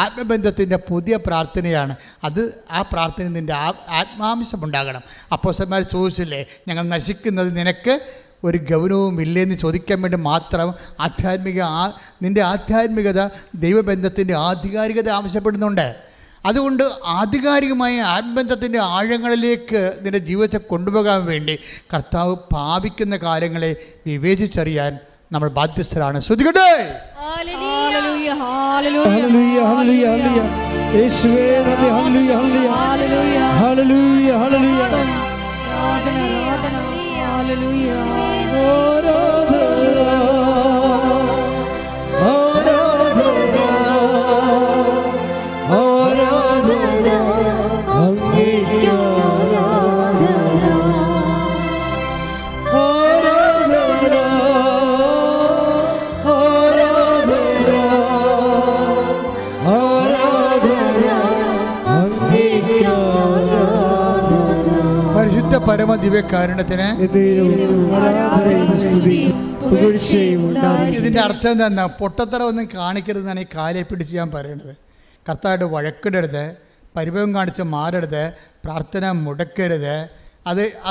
ആത്മബന്ധത്തിൻ്റെ പുതിയ പ്രാർത്ഥനയാണ്. ആ പ്രാർത്ഥന നിൻ്റെ ആത്മാംശമുണ്ടാകണം. അപ്പോസ്തലന്മാർ ചോദിച്ചില്ലേ, ഞങ്ങൾ നശിക്കുന്നത് നിനക്ക് ഒരു ഗൗരവവും ഇല്ലെന്ന് ചോദിക്കാൻ വേണ്ടി മാത്രം നിൻ്റെ ആധ്യാത്മികത ദൈവബന്ധത്തിൻ്റെ ആധികാരികത ആവശ്യപ്പെടുന്നുണ്ട്. അതുകൊണ്ട് ആധികാരികമായ ആത്മബന്ധത്തിൻ്റെ ആഴങ്ങളിലേക്ക് നിൻ്റെ ജീവിതത്തെ കൊണ്ടുപോകാൻ വേണ്ടി കർത്താവ് ഭാവിക്കുന്ന കാര്യങ്ങളെ വിവേചിച്ചറിയാൻ നമ്മൾ ബാധ്യസ്ഥരാണ്. ശ്രദ്ധിക്കട്ടെ. പരമ ദിവ്യകാരുണ്യത്തിന് ഇതിൻ്റെ അർത്ഥം എന്താ? പൊട്ടത്തറ ഒന്നും കാണിക്കരുതെന്നാണ് ഈ കാലെ പിടിച്ച് ഞാൻ പറയുന്നത്. കർത്താവായിട്ട് വഴക്കിടരുത്, പരിഭവം കാണിച്ച് മാറരുത്, പ്രാർത്ഥന മുടക്കരുത്.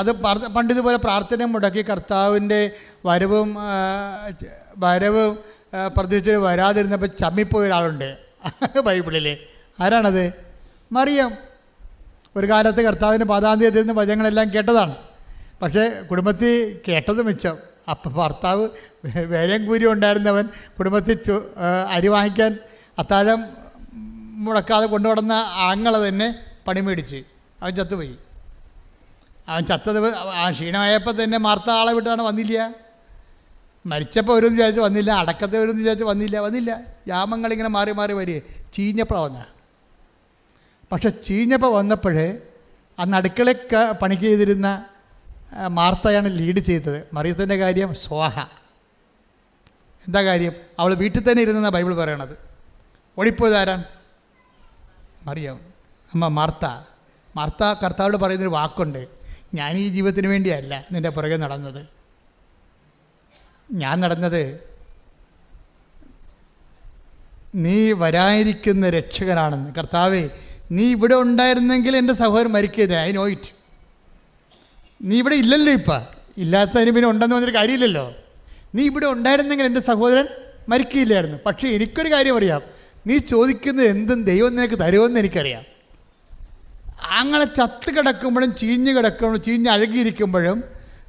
അത് പണ്ടിതുപോലെ പ്രാർത്ഥന മുടക്കി കർത്താവിൻ്റെ വരവും പ്രതീക്ഷിച്ച് വരാതിരുന്നപ്പോൾ ചമ്മിപ്പോയ ഒരാളുണ്ട് ബൈബിളിൽ. ആരാണത്? മറിയം. ഒരു കാലത്ത് കർത്താവിൻ്റെ പാദാന്ത്യത്തിൽ നിന്ന് വചനങ്ങളെല്ലാം കേട്ടതാണ്. പക്ഷേ കുടുംബത്തിൽ കേട്ടത് മിച്ചം. അപ്പം ഭർത്താവ് വേലയും കൂരിയും ഉണ്ടായിരുന്നവൻ കുടുംബത്തിൽ അരി വാങ്ങിക്കാൻ അത്താഴം മുടക്കാതെ കൊണ്ടുവന്ന ആങ്ങളെ തന്നെ പണി മേടിച്ച് അവൻ ചത്തുപോയി. അവൻ ചത്തത് ക്ഷീണമായപ്പോൾ തന്നെ മാർത്ത ആളെ വിട്ടാണ് വന്നില്ല. മരിച്ചപ്പോൾ വരുമെന്ന് വിചാരിച്ച് വന്നില്ല, അടക്കത്തെ വരുമെന്ന് വിചാരിച്ച് വന്നില്ല. യാമങ്ങളിങ്ങനെ മാറി മാറി വരിക. ചീഞ്ഞപ്പോൾ വന്ന. പക്ഷെ ചീഞ്ഞപ്പോൾ വന്നപ്പോഴേ അന്ന് അടുക്കളയ്ക്ക് പണിക്ക് ചെയ്തിരുന്ന മാർത്തയാണ് ലീഡ് ചെയ്തത്. മറിയത്തിൻ്റെ കാര്യം സ്വാഹ. എന്താ കാര്യം? അവൾ വീട്ടിൽ തന്നെ ഇരുന്നെന്നാണ് ബൈബിൾ പറയണത്. ഓടിപ്പോയതാരാണ്? മറിയം. മാർത്ത കർത്താവോട് പറയുന്നൊരു വാക്കുണ്ട്, ഞാൻ ഈ ജീവിതത്തിന് വേണ്ടിയല്ല നിൻ്റെ പുറകെ നടന്നത്. ഞാൻ നടന്നത് നീ വരാനിരിക്കുന്ന രക്ഷകനാണെന്ന്. കർത്താവേ, നീ ഇവിടെ ഉണ്ടായിരുന്നെങ്കിൽ എൻ്റെ സഹോദരൻ മരിക്കരുത്. I know it. നീ ഇവിടെ ഇല്ലല്ലോ. ഇപ്പം ഇല്ലാത്തതിന് പിന്നെ ഉണ്ടെന്ന് പറഞ്ഞൊരു കാര്യമില്ലല്ലോ. നീ ഇവിടെ ഉണ്ടായിരുന്നെങ്കിൽ എൻ്റെ സഹോദരൻ മരിക്കില്ലായിരുന്നു. പക്ഷേ എനിക്കൊരു കാര്യം അറിയാം, നീ ചോദിക്കുന്നത് എന്തും ദൈവം നിനക്ക് തരുമെന്ന് എനിക്കറിയാം. അങ്ങനെ ചത്ത് കിടക്കുമ്പോഴും ചീഞ്ഞ് അഴകിയിരിക്കുമ്പോഴും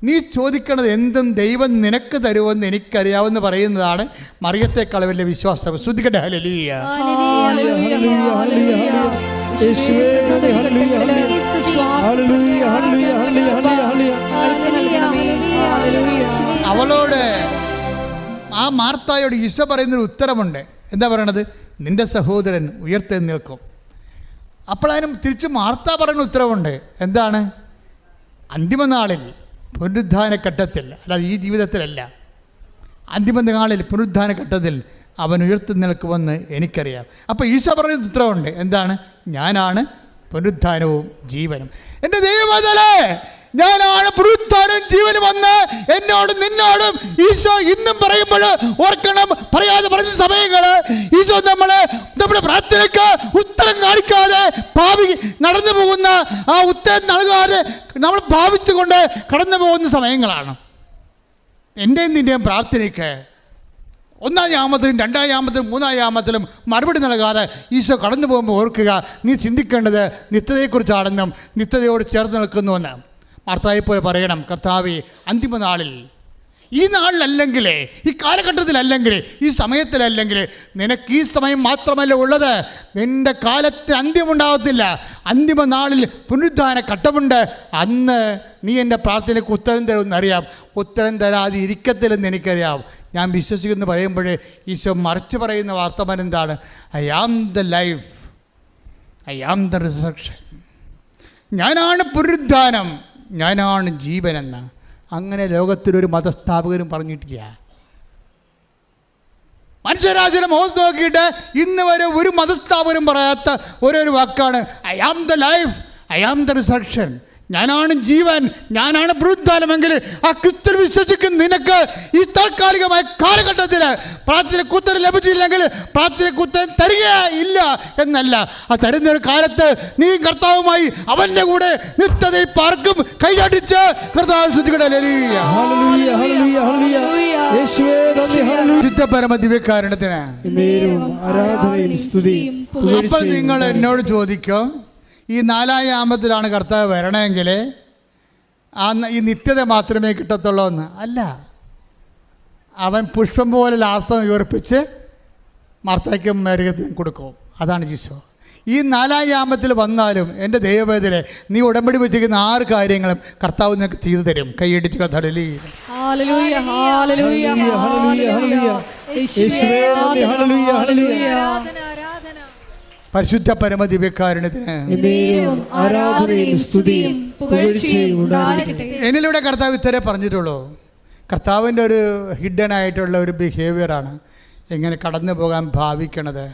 നീ ചോദിക്കണത് എന്തും ദൈവം നിനക്ക് തരുമെന്ന് എനിക്കറിയാമെന്ന് പറയുന്നതാണ് മറിയത്തെക്കാൾ വലിയ വിശ്വാസം. ശ്രദ്ധിക്കട്ടെ. ഹല്ലേലൂയ. അവളോട് ആ മാർത്തായോട് ഈശോ പറയുന്നൊരു ഉത്തരമുണ്ട്. എന്താ പറയണത്? നിന്റെ സഹോദരൻ ഉയർത്തെഴുന്നേൽക്കും. അപ്പോൾ അതിനും തിരിച്ച് മാർത്ത പറയുന്ന ഉത്തരവുണ്ട്. എന്താണ്? അന്തിമനാളിൽ പുനരുദ്ധാന ഘട്ടത്തിൽ, അല്ലാതെ ഈ ജീവിതത്തിലല്ല, അന്തിമനാളിൽ പുനരുദ്ധാന ഘട്ടത്തിൽ അവൻ ഉയർത്തെഴുന്നേൽക്കുമെന്ന് എനിക്കറിയാം. അപ്പോൾ ഈശോ പറയുന്ന ഉത്തരവുണ്ട്. എന്താണ്? ഞാനാണ് പുനരുദ്ധാനവും ജീവനും. എൻ്റെ ദൈവമേ, ഞാനാണ് പുനരുദ്ധാനവും ജീവനും വന്ന് എന്നോടും നിന്നോടും ഈശോ ഇന്നും പറയുമ്പോൾ ഓർക്കണം. പറയാതെ പറഞ്ഞ സമയങ്ങൾ ഈശോ നമ്മുടെ പ്രാർത്ഥനയ്ക്ക് ഉത്തരം കാണിക്കാതെ ഭാവി നടന്നു പോകുന്ന ആ ഉത്തരം നൽകാതെ നമ്മൾ ഭാവിച്ചുകൊണ്ട് കടന്നു പോകുന്ന സമയങ്ങളാണ്. എൻ്റെയും നിൻ്റെയും പ്രാർത്ഥനയ്ക്ക് ഒന്നാം യാമത്തിലും രണ്ടാം യാമത്തിലും മൂന്നാം യാമത്തിലും മറുപടി നൽകാതെ ഈശോ കടന്നു പോകുമ്പോൾ ഓർക്കുക, നീ ചിന്തിക്കേണ്ടത് നിത്യതയെക്കുറിച്ചാണെന്നും നിത്യതയോട് ചേർന്ന് നിൽക്കുന്നുവെന്ന്. മാർത്തായെപ്പോലെ പറയണം, കർത്താവേ, അന്തിമനാളിൽ, ഈ നാളിലല്ലെങ്കിൽ, ഈ കാലഘട്ടത്തിലല്ലെങ്കിൽ, ഈ സമയത്തിലല്ലെങ്കിൽ, നിനക്ക് ഈ സമയം മാത്രമല്ല ഉള്ളത്. നിൻ്റെ കാലത്ത് അന്ത്യമുണ്ടാകത്തില്ല. അന്തിമ നാളിൽ പുനരുദ്ധാന ഘട്ടമുണ്ട്. അന്ന് നീ എൻ്റെ പ്രാർത്ഥനയ്ക്ക് ഉത്തരം തരുമെന്നറിയാം. ഉത്തരം തരാതെ ഇരിക്കത്തില്ലെന്ന് എനിക്കറിയാം. ഞാൻ വിശ്വസിക്കുന്നു പറയുമ്പോഴേ ഈശോ മറിച്ച് പറയുന്ന വാർത്തമാനം എന്താണ്? I am the life, I am the resurrection. ഞാനാണ് പുനരുദ്ധാനം, ഞാനാണ് ജീവനെന്ന്. അങ്ങനെ ലോകത്തിലൊരു മതസ്ഥാപകരും പറഞ്ഞിട്ടില്ല. മനുഷ്യരാശിയുടെ മുഖത്ത് നോക്കിയിട്ട് ഇന്ന് വരെ ഒരു മതസ്ഥാപകരും പറയാത്ത ഒരു വാക്കാണ് I am the life, I am the resurrection. ഞാനാണ് ജീവൻ, ഞാനാണ് പുനരുദ്ധാനമെങ്കിൽ ആ ക്രിസ്തു വിശ്വസിക്കുന്ന നിനക്ക് ഈ താൽക്കാലികമായ കാലഘട്ടത്തിൽ പ്രാർത്ഥനയ്ക്ക് ഉത്തരം ലഭിച്ചില്ലെങ്കിൽ പ്രാർത്ഥനയ്ക്ക് ഉത്തരം തരികയില്ല എന്നല്ല. ആ തരുന്നൊരു കാലത്ത് നീ കർത്താവുമായി അവൻ്റെ കൂടെ നിത്യതയിൽ പാർക്കും. കൈയടിച്ച് കർത്താവ് ശ്രദ്ധിക്കട്ടെ. പരമ ദിവ്യകാരുണ്യത്തിന് അപ്പോൾ നിങ്ങൾ എന്നോട് ചോദിക്കും, ഈ നാലാം യാമത്തിലാണ് കർത്താവ് വരണമെങ്കിൽ ഈ നിത്യത മാത്രമേ കിട്ടത്തുള്ളൂ എന്ന്. അല്ല, അവൻ പുഷ്പം പോലെ ലാസം ഉയർപ്പിച്ച് മാർത്തായ്ക്കും മേരകത്തിനും കൊടുക്കും. അതാണ് ഈശോ. ഈ നാലാം യാമത്തിൽ വന്നാലും എൻ്റെ ദൈവവേദനെ നീ ഉടമ്പടി വെച്ചിരിക്കുന്ന 6 കാര്യങ്ങളും കർത്താവ് നിനക്ക് ചെയ്തു തരും. കൈയടിച്ച് കഥടലി. പരിശുദ്ധ പരമ ദിവ്യകാരുണ്യത്തിന് എന്നിലൂടെ കർത്താവ് ഇത്രേ പറഞ്ഞിട്ടുള്ളൂ. കർത്താവിൻ്റെ ഒരു ഹിഡൻ ആയിട്ടുള്ള ഒരു ബിഹേവിയറാണ് എങ്ങനെ കടന്നു പോകാൻ ഭാവിക്കണത്.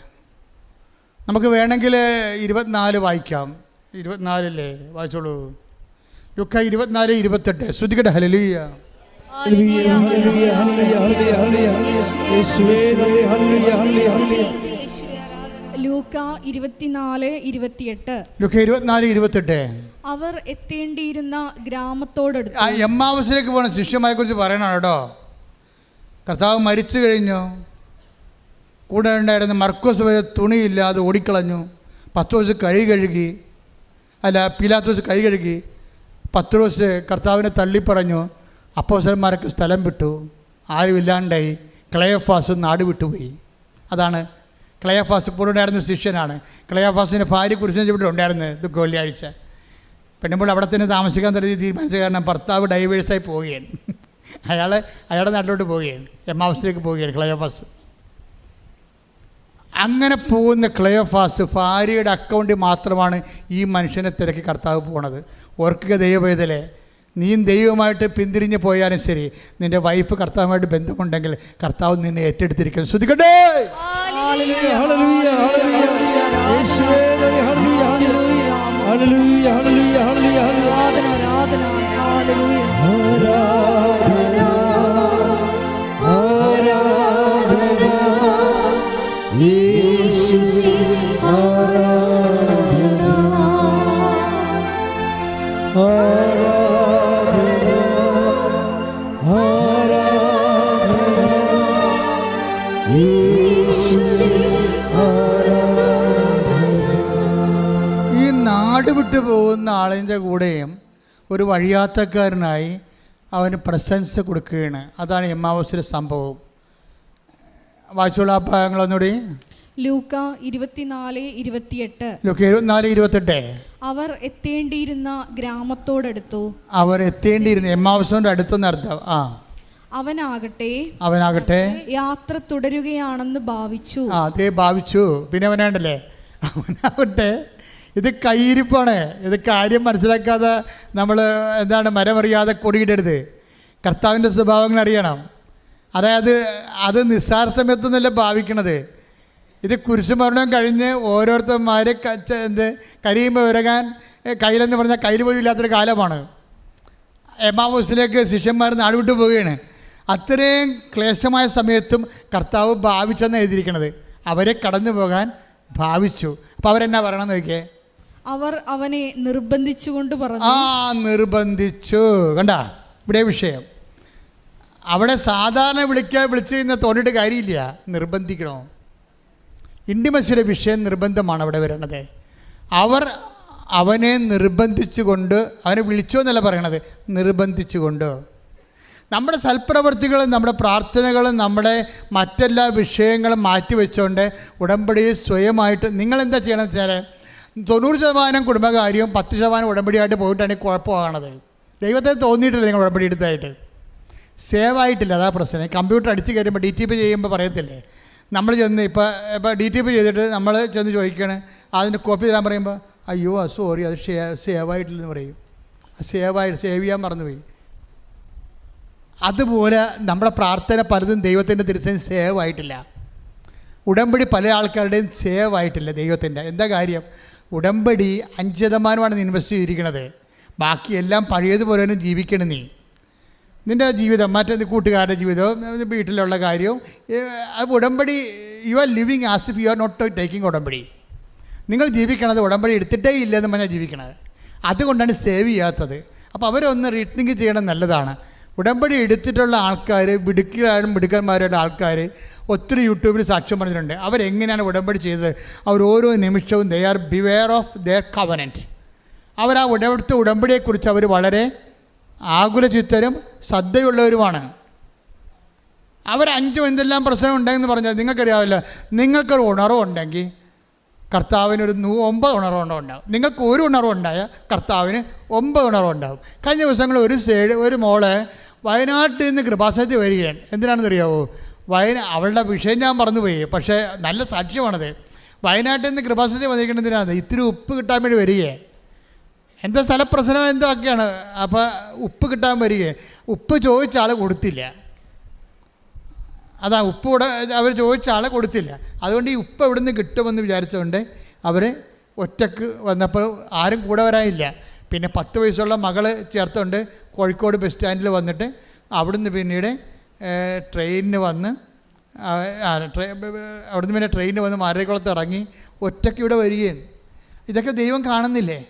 നമുക്ക് വേണമെങ്കിൽ 24 വായിക്കാം. 24 വായിച്ചോളൂ. ലുക്ക 24:28. ശ്രദ്ധിക്കട്ടെ. ഹല്ലേലൂയ. ലൂക്ക 24:28. ലുക്ക 24:28. അവർ എത്തേണ്ടിയിരുന്ന ഗ്രാമത്തോടടുത്ത്. എമ്മാവസിലേക്ക് പോകണ ശിഷ്യന്മാരെ കുറിച്ച് പറയണം കേട്ടോ. കർത്താവ് മരിച്ചു കഴിഞ്ഞു. കൂടെ ഉണ്ടായിരുന്ന മർക്കോസ് വരെ തുണിയില്ലാതെ ഓടിക്കളഞ്ഞു. പത്രോസ് കഴുകി പീലാത്തോസ് കഴുകി. പത്രോസ് കർത്താവിനെ തള്ളിപ്പറഞ്ഞു. അപ്പോസ്തലന്മാരൊക്കെ സ്ഥലം വിട്ടു. ആരുമില്ലാണ്ടായി. ക്ലയോഫാസ് നാട് വിട്ടുപോയി. അതാണ് ക്ലയോഫാസ്. ഇപ്പോൾ ഉണ്ടായിരുന്ന ശിഷ്യനാണ്. ക്ലയോഫാസിൻ്റെ ഭാര്യ കുരിശിനെ ഇവിടെ ഉണ്ടായിരുന്നത്. ഇത് വെള്ളിയാഴ്ച പെണ്ണുമ്പോൾ അവിടെ തന്നെ താമസിക്കാൻ തന്നെ തീരുമാനിച്ച കാരണം ഭർത്താവ് ഡൈവേഴ്സായി പോവുകയാണ്. അയാളുടെ നാട്ടിലോട്ട് പോവുകയാണ്. എമ്മാവസിലേക്ക് പോവുകയാണ് ക്ലയോഫാസ്. അങ്ങനെ പോകുന്ന ക്ലയോഫാസ് ഭാര്യയുടെ അക്കൗണ്ടിൽ മാത്രമാണ് ഈ മനുഷ്യനെ തിരക്കി കർത്താവ് പോണത്. ഓർക്കുക ദൈവവേദലെ, നീയും ദൈവമായിട്ട് പിന്തിരിഞ്ഞ് പോയാലും ശരി, നിൻ്റെ വൈഫ് കർത്താവുമായിട്ട് ബന്ധമുണ്ടെങ്കിൽ കർത്താവ് നിന്നെ ഏറ്റെടുത്തിരിക്കുന്നു. ശ്രദ്ധിക്കട്ടെ. ഈ നാട് വിട്ടു പോകുന്ന ആളിൻ്റെ കൂടെയും ഒരു വഴിയാത്രക്കാരനായി അവന് പ്രശംസ കൊടുക്കുകയാണ്. അതാണ് എമ്മാവസിലെ സംഭവം. വായിച്ചോളൂ ആ ഭാഗങ്ങളൊന്നുകൂടി. ലൂക്ക 24:28. ലൂക്ക 24:28. അവർ എത്തേണ്ടിയിരുന്ന ഗ്രാമത്തോടടുത്തു. അവർ എത്തേണ്ടിയിരുന്ന എമ്മാവസിൻ്റെ അടുത്തെന്ന് അർത്ഥം. അവനാകട്ടെ യാത്ര തുടരുകയാണെന്ന് ഭാവിച്ചു. അതേ ഭാവിച്ചു. പിന്നെ അവനാണ്ടല്ലേ, അവനാവട്ടെ, ഇത് കയ്യിരിപ്പാണ്. ഇത് കാര്യം മനസ്സിലാക്കാതെ നമ്മൾ മരമറിയാതെ കൊടിയിടരുത്. കർത്താവിൻ്റെ സ്വഭാവങ്ങൾ അറിയണം. അതായത് അത് നിസ്സാര സമയത്തൊന്നുമല്ല ഭാവിക്കണത്. ഇത് കുരിശുമരണം കഴിഞ്ഞ് ഓരോരുത്തന്മാർ കരിയുമ്പോൾ വിരകാൻ കയ്യിലെന്ന് പറഞ്ഞാൽ കയ്യിൽ പോലും ഇല്ലാത്തൊരു കാലമാണ്. എമ്മാവൂസിലേക്ക് ശിഷ്യന്മാർ നാടുവിട്ട് പോവുകയാണ്. അത്രയും ക്ലേശമായ സമയത്തും കർത്താവ് ഭാവിച്ചെന്ന് എഴുതിയിരിക്കണത്. അവരെ കടന്നു പോകാൻ ഭാവിച്ചു. അപ്പോൾ അവരെന്നാ പറയണമെന്ന് നോക്കിയേ, അവർ അവനെ നിർബന്ധിച്ചുകൊണ്ട് പറഞ്ഞു. നിർബന്ധിച്ചു. കണ്ട ഇവിടെ വിഷയം. അവിടെ സാധാരണ വിളിച്ച് കഴിഞ്ഞാൽ തോന്നിയിട്ട് കാര്യമില്ല, നിർബന്ധിക്കണോ. ഇൻറ്റിമസിയുടെ വിഷയം നിർബന്ധമാണ് അവിടെ വരുന്നത്. അവർ അവനെ നിർബന്ധിച്ചുകൊണ്ട്, അവനെ വിളിച്ചോ എന്നല്ല പറയണത്, നിർബന്ധിച്ചുകൊണ്ട്. നമ്മുടെ സൽപ്രവൃത്തികളും നമ്മുടെ പ്രാർത്ഥനകളും നമ്മുടെ മറ്റെല്ലാ വിഷയങ്ങളും മാറ്റിവെച്ചുകൊണ്ട് ഉടമ്പടി സ്വയമായിട്ട് നിങ്ങളെന്താ ചെയ്യണമെന്ന് വെച്ചാൽ 90% കുടുംബകാര്യവും 10% ഉടമ്പടിയായിട്ട് പോയിട്ടാണ് കുഴപ്പമാകണത്. ദൈവത്തെ തോന്നിയിട്ടില്ല നിങ്ങൾ ഉടമ്പടി എടുത്തായിട്ട്, സേവ് ആയിട്ടില്ല. അതാ പ്രശ്നം. കമ്പ്യൂട്ടർ അടിച്ച് കയറുമ്പോൾ DTP ചെയ്യുമ്പോൾ പറയത്തില്ലേ, നമ്മൾ ചെന്ന് ഇപ്പോൾ DTP ചെയ്തിട്ട് നമ്മൾ ചെന്ന് ചോദിക്കുകയാണ്, അതിൻ്റെ കോപ്പി തരാൻ പറയുമ്പോൾ അയ്യോ സോറി അത് സേവ് ആയിട്ടില്ലെന്ന് പറയും. സേവ് ചെയ്യാൻ മറന്നുപോയി. അതുപോലെ നമ്മുടെ പ്രാർത്ഥന പലതും ദൈവത്തിൻ്റെ തിരുസേന സേവ് ആയിട്ടില്ല. ഉടമ്പടി പല ആൾക്കാരുടെയും സേവ് ആയിട്ടില്ല ദൈവത്തിൻ്റെ. എന്താ കാര്യം? ഉടമ്പടി 5% ഇൻവെസ്റ്റ് ചെയ്തിരിക്കുന്നത്. ബാക്കി എല്ലാം പഴയതുപോലെ ജീവിക്കണം. നിൻ്റെ ജീവിതം, മറ്റേ കൂട്ടുകാരുടെ ജീവിതവും വീട്ടിലുള്ള കാര്യവും ഉടമ്പടി you are living as if you are not taking ഉടമ്പടി. നിങ്ങൾ ജീവിക്കണത് ഉടമ്പടി എടുത്തിട്ടേ ഇല്ലെന്ന് പറഞ്ഞാൽ ജീവിക്കണത്. അതുകൊണ്ടാണ് സേവ് ചെയ്യാത്തത്. അപ്പോൾ അവരൊന്ന് റീത്തിങ്ക് ചെയ്യണം, നല്ലതാണ്. ഉടമ്പടി എടുത്തിട്ടുള്ള ആൾക്കാർ, മിടുക്കന്മാരുടെ ആൾക്കാർ ഒത്തിരി യൂട്യൂബിൽ സാക്ഷ്യം പറഞ്ഞിട്ടുണ്ട്. അവരെങ്ങനെയാണ് ഉടമ്പടി ചെയ്തത്. അവർ ഓരോ നിമിഷവും they are beware of their covenant. അവർ ആ ഉടമ്പടിയെക്കുറിച്ച് അവർ വളരെ ആകുലചിത്തരും ശ്രദ്ധയുള്ളവരുമാണ്. അവർ 5 എന്തെല്ലാം പ്രശ്നം ഉണ്ടെന്ന് പറഞ്ഞാൽ നിങ്ങൾക്കറിയാമല്ലോ. നിങ്ങൾക്കൊരു ഉണർവുണ്ടെങ്കിൽ കർത്താവിനൊരു 9 ഉണർവുണ്ടാവും. നിങ്ങൾക്ക് ഒരു ഉണർവുണ്ടായാൽ കർത്താവിന് 9 ഉണർവുണ്ടാവും. കഴിഞ്ഞ ദിവസങ്ങൾ ഒരു മോളെ വയനാട്ടിൽ നിന്ന് കൃപാസനത്തിൽ വരികയാണ്. എന്തിനാണെന്നറിയാവോ? അവളുടെ വിഷയം ഞാൻ മറന്നുപോയി, പക്ഷേ നല്ല സാക്ഷ്യമാണത്. വയനാട്ടിൽ നിന്ന് കൃപാസനത്തിൽ വന്നിരിക്കുന്നതിനാണ് ഇത്തിരി ഉപ്പ് കിട്ടാൻ വേണ്ടി വരികയെ. എന്താ സ്ഥലപ്രശ്നം എന്തോ ഒക്കെയാണ്. അപ്പോൾ ഉപ്പ് കിട്ടാൻ വരികയെ. ഉപ്പ് ചോദിച്ച ആൾ കൊടുത്തില്ല. അതാ ഉപ്പ് കൂടെ അവർ ചോദിച്ച ആളെ കൊടുത്തില്ല. അതുകൊണ്ട് ഈ ഉപ്പ് എവിടെ നിന്ന് കിട്ടുമെന്ന് വിചാരിച്ചുകൊണ്ട് അവർ ഒറ്റക്ക് വന്നപ്പോൾ ആരും കൂടെ വരാനില്ല. പിന്നെ 10 വയസ്സുള്ള മകൾ ചേർത്തുകൊണ്ട് കോഴിക്കോട് ബസ് സ്റ്റാൻഡിൽ വന്നിട്ട് അവിടുന്ന് പിന്നീട് ട്രെയിനിന് വന്ന് അവിടുന്ന് പിന്നെ ട്രെയിനിന് വന്ന് മാരേക്കുളത്ത് ഇറങ്ങി ഒറ്റയ്ക്ക് ഇവിടെ വരികയാണ്. ഇതൊക്കെ ദൈവം കാണുന്നില്ലേ?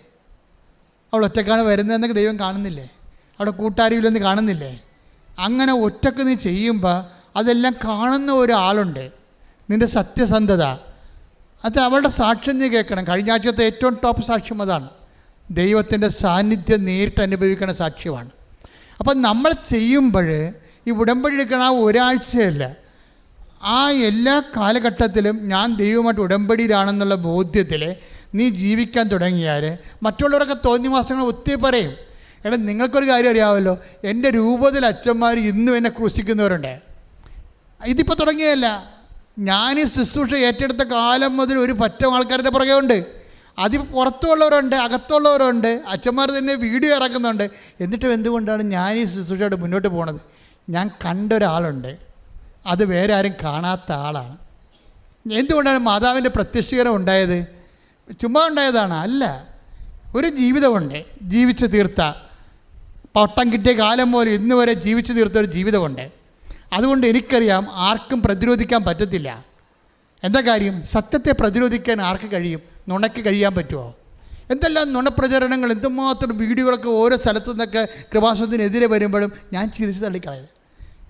അവൾ ഒറ്റക്കാണ് വരുന്നതെന്നൊക്കെ ദൈവം കാണുന്നില്ലേ? അവിടെ കൂട്ടാരിയില്ലെന്ന് കാണുന്നില്ലേ? അങ്ങനെ ഒറ്റക്ക് നീ ചെയ്യുമ്പോൾ അതെല്ലാം കാണുന്ന ഒരാളുണ്ട്. നിൻ്റെ സത്യസന്ധത, അത് അവളുടെ സാക്ഷ്യം നീ കേൾക്കണം. കഴിഞ്ഞ ആഴ്ചത്തെ ഏറ്റവും ടോപ്പ് സാക്ഷ്യം അതാണ്. ദൈവത്തിൻ്റെ സാന്നിധ്യം നേരിട്ട് അനുഭവിക്കുന്ന സാക്ഷ്യമാണ്. അപ്പം നമ്മൾ ചെയ്യുമ്പോൾ ഈ ഉടമ്പടി എടുക്കണ ആ ഒരാഴ്ചയല്ല, ആ എല്ലാ കാലഘട്ടത്തിലും ഞാൻ ദൈവമായിട്ട് ഉടമ്പടിയിലാണെന്നുള്ള ബോധ്യത്തിൽ നീ ജീവിക്കാൻ തുടങ്ങിയാൽ മറ്റുള്ളവരൊക്കെ തോന്നിവാസങ്ങൾ ഒത്തിരി പറയും. എടാ, നിങ്ങൾക്കൊരു കാര്യം അറിയാമല്ലോ, എൻ്റെ രൂപത്തിൽ അച്ഛന്മാർ ഇന്നും എന്നെ ക്രൂശിക്കുന്നവരുണ്ട്. ഇതിപ്പോൾ തുടങ്ങിയതല്ല. ഞാൻ ഈ ശുശ്രൂഷ ഏറ്റെടുത്ത കാലം മുതൽ ഒരു പറ്റം ആൾക്കാരുടെ പുറകെ ഉണ്ട്. അതിപ്പോൾ പുറത്തുള്ളവരുണ്ട്, അകത്തുള്ളവരുണ്ട്. അച്ഛന്മാർ തന്നെ വീഡിയോ ഇറക്കുന്നുണ്ട്. എന്നിട്ടും എന്തുകൊണ്ടാണ് ഞാൻ ഈ ശുശ്രൂഷയോട് മുന്നോട്ട് പോകുന്നത്? ഞാൻ കണ്ടൊരാളുണ്ട്, അത് വേറെ ആരും കാണാത്ത ആളാണ്. എന്തുകൊണ്ടാണ് മാതാവിൻ്റെ പ്രത്യക്ഷീകരണം ഉണ്ടായത്? ചുമ്മാ ഉണ്ടായതാണ്? അല്ല, ഒരു ജീവിതമുണ്ട്, ജീവിച്ചു തീർത്ത, പട്ടം കിട്ടിയ കാലം പോലെ ഇന്ന് വരെ ജീവിച്ചു തീർത്ത ഒരു ജീവിതമുണ്ട്. അതുകൊണ്ട് എനിക്കറിയാം ആർക്കും പ്രതിരോധിക്കാൻ പറ്റത്തില്ല. എന്താ കാര്യം? സത്യത്തെ പ്രതിരോധിക്കാൻ ആർക്ക് കഴിയും? നുണയ്ക്ക് കഴിയാൻ പറ്റുമോ? എന്തെല്ലാം നുണപ്രചരണങ്ങൾ, എന്തുമാത്രം വീഡിയോകളൊക്കെ ഓരോ സ്ഥലത്തു നിന്നൊക്കെ കൃപാസനത്തിനെതിരെ വരുമ്പോഴും ഞാൻ ചിരിച്ച് തള്ളിക്കളയും.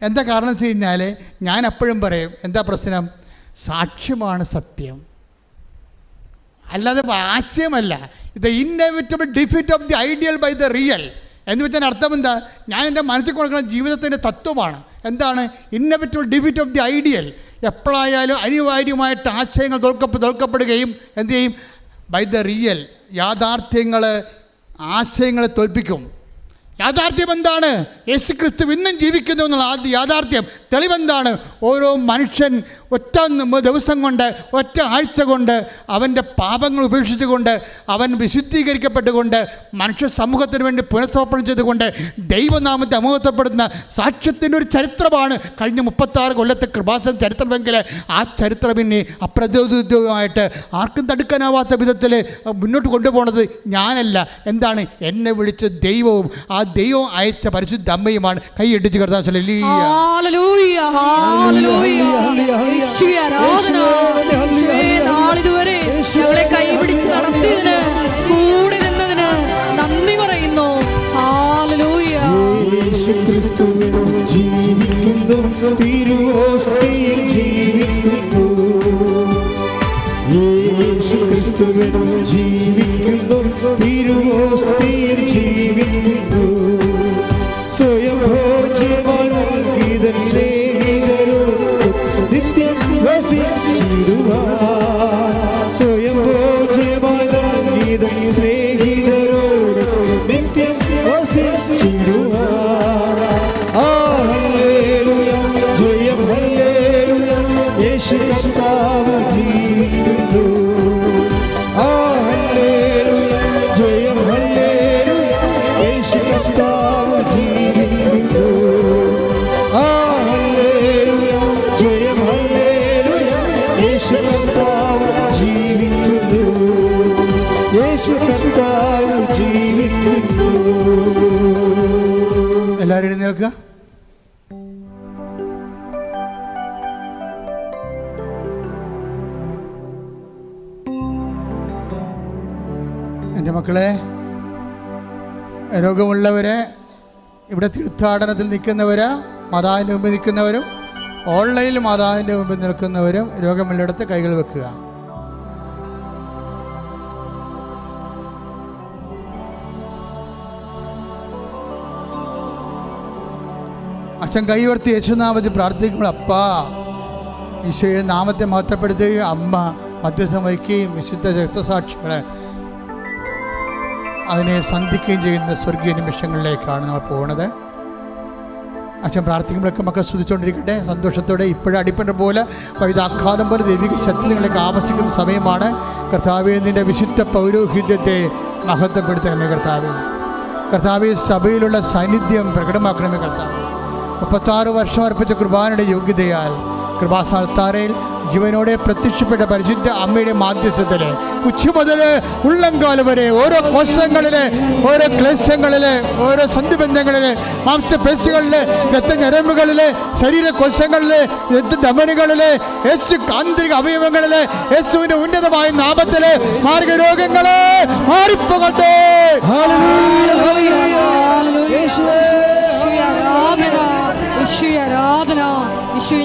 എന്താ കാരണം വെച്ച് കഴിഞ്ഞാൽ ഞാൻ എപ്പോഴും പറയും, എന്താ പ്രശ്നം? സാക്ഷ്യമാണ് സത്യം, അല്ലാതെ ആശയമല്ല. ഇത് inevitable defeat of the ideal by the real എന്ന് വെച്ചാൽ അർത്ഥം എന്താ? ഞാൻ എൻ്റെ മനസ്സിൽ കൊടുക്കുന്ന ജീവിതത്തിൻ്റെ തത്വമാണ്. എന്താണ്? Inevitable defeat of the ideal. എപ്പോഴായാലും അനിവാര്യമായിട്ട് ആശയങ്ങൾ തോൽക്കപ്പെടുകയും എന്തു ചെയ്യും? By the real. യാഥാർത്ഥ്യങ്ങൾ ആശയങ്ങളെ തോൽപ്പിക്കും. യാഥാർത്ഥ്യം എന്താണ്? യേശു ക്രിസ്തു ഇന്നും ജീവിക്കുന്നു എന്നുള്ള ആദ്യ യാഥാർത്ഥ്യം. തെളിവെന്താണ്? ഓരോ മനുഷ്യൻ ഒറ്റ ദിവസം കൊണ്ട്, ഒറ്റ ആഴ്ച കൊണ്ട് അവൻ്റെ പാപങ്ങൾ ഉപേക്ഷിച്ചുകൊണ്ട്, അവൻ വിശുദ്ധീകരിക്കപ്പെട്ടുകൊണ്ട്, മനുഷ്യ സമൂഹത്തിന് വേണ്ടി പുനഃസമർപ്പണം ചെയ്തുകൊണ്ട് ദൈവനാമത്തെ അമഹത്വപ്പെടുന്ന സാക്ഷ്യത്തിൻ്റെ ഒരു ചരിത്രമാണ് കഴിഞ്ഞ 36 കൊല്ലത്തെ കൃപാസന ചരിത്രമെങ്കിൽ ആ ചരിത്രം ഇനി അപ്രതിരോധമായിട്ട് ആർക്കും തടുക്കാനാവാത്ത വിധത്തിൽ മുന്നോട്ട് കൊണ്ടുപോകുന്നത് ഞാനല്ല. എന്താണ്? എന്നെ വിളിച്ച ദൈവവും ആ ദൈവം അയച്ച പരിശുദ്ധ അമ്മയുമാണ്. കൈയടിച്ച് കർത്താവ് നാളിതുവരെ ഞങ്ങളെ കൈപിടിച്ച് നടത്തിയതിന്, കൂടെ നിന്നതിന് നന്ദി പറയുന്നു. ഹല്ലേലൂയ. യേശുക്രിസ്തുവിൽ ജീവിക്കുന്നു, തിരുവോസ്തിയിൽ ജീവിക്കുന്നു. യേശുക്രിസ്തുവിൽ ജീവിക്കുന്നു, തിരുവോസ്തിയിൽ ജീവിക്കുന്നു. സ്വയം ഭോജ്യമായി നൽകിയതൻ സ്നേഹിതരോട് നിത്യം വസിച്ചിടുവാൻ. സ്വയം ഭോജ്യമായി നൽകിയതൻ സ്നേഹിതരോട് നിത്യം വസിച്ചിടുവാൻ. ഹല്ലേലൂയ, ജയം ഹല്ലേലൂയ, യേശു കർത്താവ് ജീവിക്കുന്നു. ഹല്ലേലൂയ, ജയം ഹല്ലേലൂയ, യേശു കർത്താവ് ജീവിക്കുന്നു. ഹല്ലേലൂയ, ജയം ഹല്ലേലൂയ, യേശു കർത്താവ് ജീവിക്കുന്നു. യേശു കർത്താവ് ജീവിക്കുന്നു. എല്ലാവരും എഴുന്നേൽക്കുക. എൻ്റെ മക്കളെ, രോഗമുള്ളവരെ, ഇവിടെ തീർത്ഥാടനത്തിൽ നിൽക്കുന്നവര്, മാതാവിൻ്റെ മുമ്പിൽ നിൽക്കുന്നവരും ഓൺലൈനിൽ മാതാവിൻ്റെ മുമ്പിൽ നിൽക്കുന്നവരും രോഗമുള്ളിടത്ത് കൈകൾ വെക്കുക. അച്ഛൻ കൈവർത്തി യേശുനാമത്തിൽ പ്രാർത്ഥിക്കുമ്പോൾ, അപ്പാ ഈശോയെ നാമത്തെ മഹത്വപ്പെടുത്തുകയും അമ്മ മധ്യസ്ഥം വഹിക്കുകയും വിശുദ്ധ രക്തസാക്ഷികളെ അതിനെ സന്ധിക്കുകയും ചെയ്യുന്ന സ്വർഗീയ നിമിഷങ്ങളിലേക്കാണ് നമ്മൾ പോകുന്നത്. അച്ഛൻ പ്രാർത്ഥിക്കുമ്പോഴൊക്കെ മക്കൾ സ്തുതിച്ചുകൊണ്ടിരിക്കട്ടെ സന്തോഷത്തോടെ. ഇപ്പോഴും അടിപ്പണ്ട പോലെ വൈദാഘാതം പോലെ ദൈവിക ശക്തി നിങ്ങളൊക്കെ ആവശ്യിക്കുന്ന സമയമാണ്. കർത്താവേ, നിൻ്റെ വിശുദ്ധ പൗരോഹിത്യത്തെ മഹത്വപ്പെടുത്തണമേ കർത്താവേ. കർത്താവേ, സഭയിലുള്ള സാന്നിധ്യം പ്രകടമാക്കണമേ കർത്താവേ. 36 വർഷം അർപ്പിച്ച കുർബാനയുടെ യോഗ്യതയാൽ കൃപാസ്ഥാനത്താരയിൽ ജീവനോടെ പ്രത്യക്ഷപ്പെട്ട പരിശുദ്ധ അമ്മയുടെ മാധ്യസ്ഥത്തിൽ ഉച്ച മുതൽ ഉള്ളംകാലം വരെ ഓരോ കോശങ്ങളിലെ, ഓരോ ക്ലേശങ്ങളിലെ, ഓരോ സന്ധിബന്ധങ്ങളിലെ, മാംസപേശികളിലെ, രക്തഞരമ്പുകളിലെ, ശരീരകോശങ്ങളിലെ, രക്തധമനികളിലെ, യേശു ആന്തരിക അവയവങ്ങളിലെ യേശുവിന്റെ ഉന്നതമായ നാമത്തിലെ മാർഗരോഗങ്ങളെ മാറിപ്പോകട്ടെ. ആരാധന. യേശുവേ,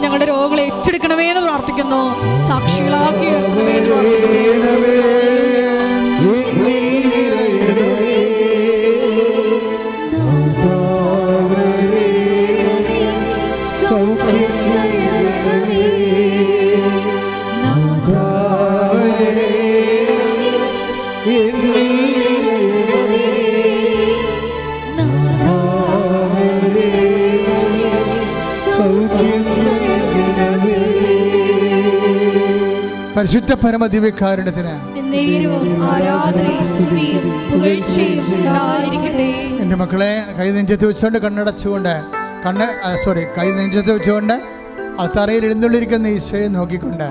ഞങ്ങളുടെ രോഗങ്ങളെ ഏറ്റെടുക്കണമേ എന്ന് പ്രാർത്ഥിക്കുന്നു. സാക്ഷികളാക്കി പരിശുദ്ധ പരമ ദിവ്യകാരുണ്യത്തിന് എൻ്റെ മക്കളെ, കൈ നെഞ്ചത്ത് വെച്ചുകൊണ്ട് കണ്ണടച്ചുകൊണ്ട് കൈ നെഞ്ചത്ത് വെച്ചുകൊണ്ട് അൾത്താരയിൽ എഴുന്നള്ളിരിക്കുന്ന ഈശോയെ നോക്കിക്കൊണ്ട്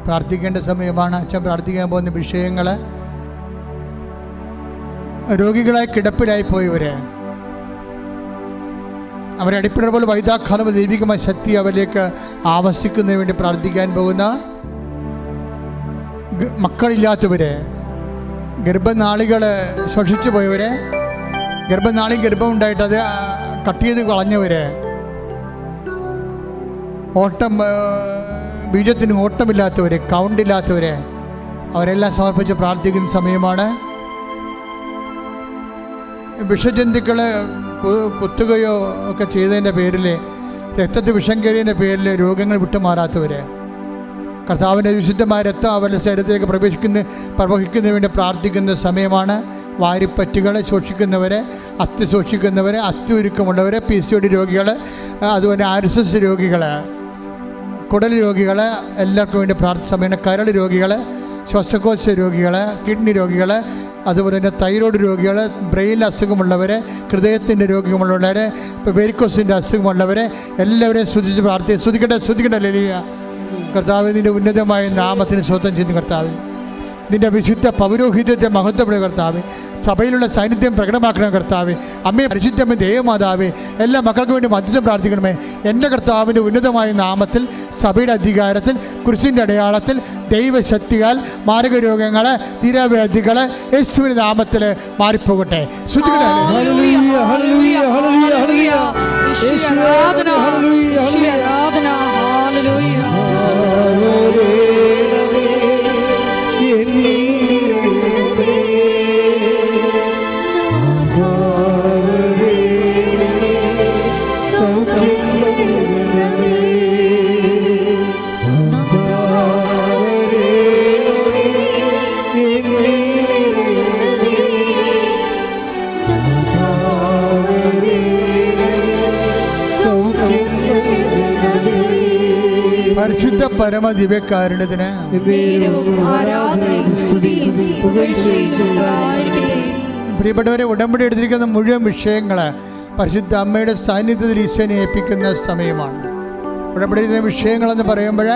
പ്രാർത്ഥിക്കേണ്ട സമയമാണ്. അച്ഛൻ പ്രാർത്ഥിക്കാൻ പോകുന്ന വിഷയങ്ങൾ രോഗികളായി കിടപ്പിലായി പോയവര്, അവരെ അടിപ്പിടർ പോലെ വൈദാഘാതം ദൈവികമായ ശക്തി അവരിലേക്ക് ആവസിക്കുന്നതിന് വേണ്ടി പ്രാർത്ഥിക്കാൻ പോകുന്ന മക്കളില്ലാത്തവര്, ഗർഭനാളികൾ ശോഷിച്ചു പോയവര്, ഗർഭമുണ്ടായിട്ട് അത് കട്ട് ചെയ്ത് കളഞ്ഞവര്, ബീജത്തിന് ഓട്ടമില്ലാത്തവര്, കൗണ്ടില്ലാത്തവര്, അവരെല്ലാം സമർപ്പിച്ച് പ്രാർത്ഥിക്കുന്ന സമയമാണ്. വിഷജന്തുക്കളെ കുത്തുകയോ ഒക്കെ ചെയ്തതിൻ്റെ പേരിൽ, രക്തത്തിൽ വിഷം കയറിയതിൻ്റെ പേരിൽ രോഗങ്ങൾ വിട്ടുമാറാത്തവർ, കർത്താവിൻ്റെ വിശുദ്ധമായ രക്തം അവരുടെ ശരീരത്തിലേക്ക് പ്രവഹിക്കുന്നതിന് വേണ്ടി പ്രാർത്ഥിക്കുന്ന സമയമാണ്. വാരിപ്പറ്റുകൾ സൂക്ഷിക്കുന്നവരെ, അസ്ഥി സൂക്ഷിക്കുന്നവരെ, അസ്ഥി ഉരുക്കമുള്ളവർ, PCOD രോഗികൾ, അതുപോലെ RSS രോഗികൾ, കുടൽ രോഗികൾ, എല്ലാവർക്കും വേണ്ടി സമയം കരൾ രോഗികൾ, ശ്വാസകോശ രോഗികൾ, കിഡ്നി രോഗികൾ, അതുപോലെ തന്നെ തൈറോയ്ഡ് രോഗികൾ, ബ്രെയിൻ അസുഖമുള്ളവർ, ഹൃദയത്തിൻ്റെ രോഗമുള്ളവർ, വെരിക്കോസിൻ്റെ അസുഖമുള്ളവർ എല്ലാവരെയും സ്തുതിക്കട്ടെ. ലലിയ കർത്താവ്, നിൻ്റെ ഉന്നതമായ നാമത്തിന് സ്വന്തം ചെയ്യുന്ന കർത്താവ്, നിൻ്റെ വിശുദ്ധ പൗരോഹിത്യത്തെ മഹത്വപ്പെടുന്ന കർത്താവ്, സഭയിലുള്ള സാന്നിധ്യം പ്രകടമാക്കണം കർത്താവ്. അമ്മേ പരിശുദ്ധമ്മ ദേവമാതാവേ, എല്ലാ മക്കൾക്ക് വേണ്ടി മധ്യസ്ഥം പ്രാർത്ഥിക്കണമേ. എൻ്റെ കർത്താവിൻ്റെ ഉന്നതമായ നാമത്തിൽ, സഭയുടെ അധികാരത്തിൽ, കുരിശിൻ്റെ അടയാളത്തിൽ, ദൈവശക്തിയാൽ മാരക രോഗങ്ങൾ, തീരാവ്യാധികൾ യേശുവിൻ്റെ നാമത്തിൽ മാറിപ്പോകട്ടെ. പരിശുദ്ധ പരമ ദിവ്യകാരുണ്യത്തിന് പ്രിയപ്പെട്ടവരെ, ഉടമ്പടി എടുത്തിരിക്കുന്ന മുഴുവൻ വിഷയങ്ങൾ പരിശുദ്ധ അമ്മയുടെ സാന്നിധ്യത്തിൽ ഈശോനെ ഏൽപ്പിക്കുന്ന സമയമാണ്. ഉടമ്പടി വിഷയങ്ങളെന്ന് പറയുമ്പോൾ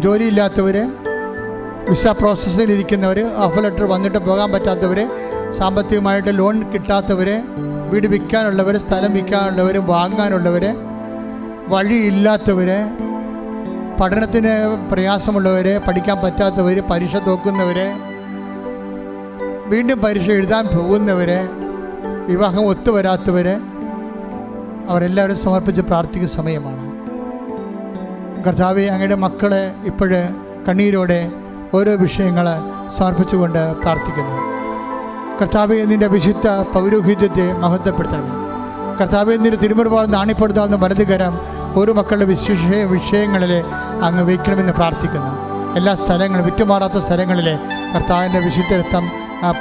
ജോലിയില്ലാത്തവർ, വിസ പ്രോസസ്സിലിരിക്കുന്നവർ, ഓഫർ ലെറ്റർ വന്നിട്ട് പോകാൻ പറ്റാത്തവർ, സാമ്പത്തികമായിട്ട് ലോൺ കിട്ടാത്തവർ, വീട് വിൽക്കാനുള്ളവർ, സ്ഥലം വിൽക്കാനുള്ളവർ, വാങ്ങാനുള്ളവർ, വഴിയില്ലാത്തവർ, പഠനത്തിന് പ്രയാസമുള്ളവർ, പഠിക്കാൻ പറ്റാത്തവർ, പരീക്ഷ തോക്കുന്നവർ, വീണ്ടും പരീക്ഷ എഴുതാൻ പോകുന്നവർ, വിവാഹം ഒത്തുവരാത്തവർ, അവരെല്ലാവരും സമർപ്പിച്ച് പ്രാർത്ഥിക്കുന്ന സമയമാണ്. കർത്താവെ, അങ്ങയുടെ മക്കളെ ഇപ്പോഴ് കണ്ണീരോടെ ഓരോ വിഷയങ്ങൾ സമർപ്പിച്ചുകൊണ്ട് പ്രാർത്ഥിക്കുന്നു. കർത്താവെ, നിൻ്റെ വിശുദ്ധ പൗരോഹിത്യത്തെ മഹത്വപ്പെടുത്തണമേ. കർത്താവെ, നിൻ്റെ തിരുമുറുപാട് നാണിപ്പെടുത്താവുന്ന വലതുകരം ഓരോ മക്കളുടെ വിഷയങ്ങളിൽ അങ്ങ് വയ്ക്കണമെന്ന് പ്രാർത്ഥിക്കുന്നു. എല്ലാ സ്ഥലങ്ങളും, വിട്ടുമാറാത്ത സ്ഥലങ്ങളിൽ കർത്താവിൻ്റെ വിശുദ്ധ രക്തം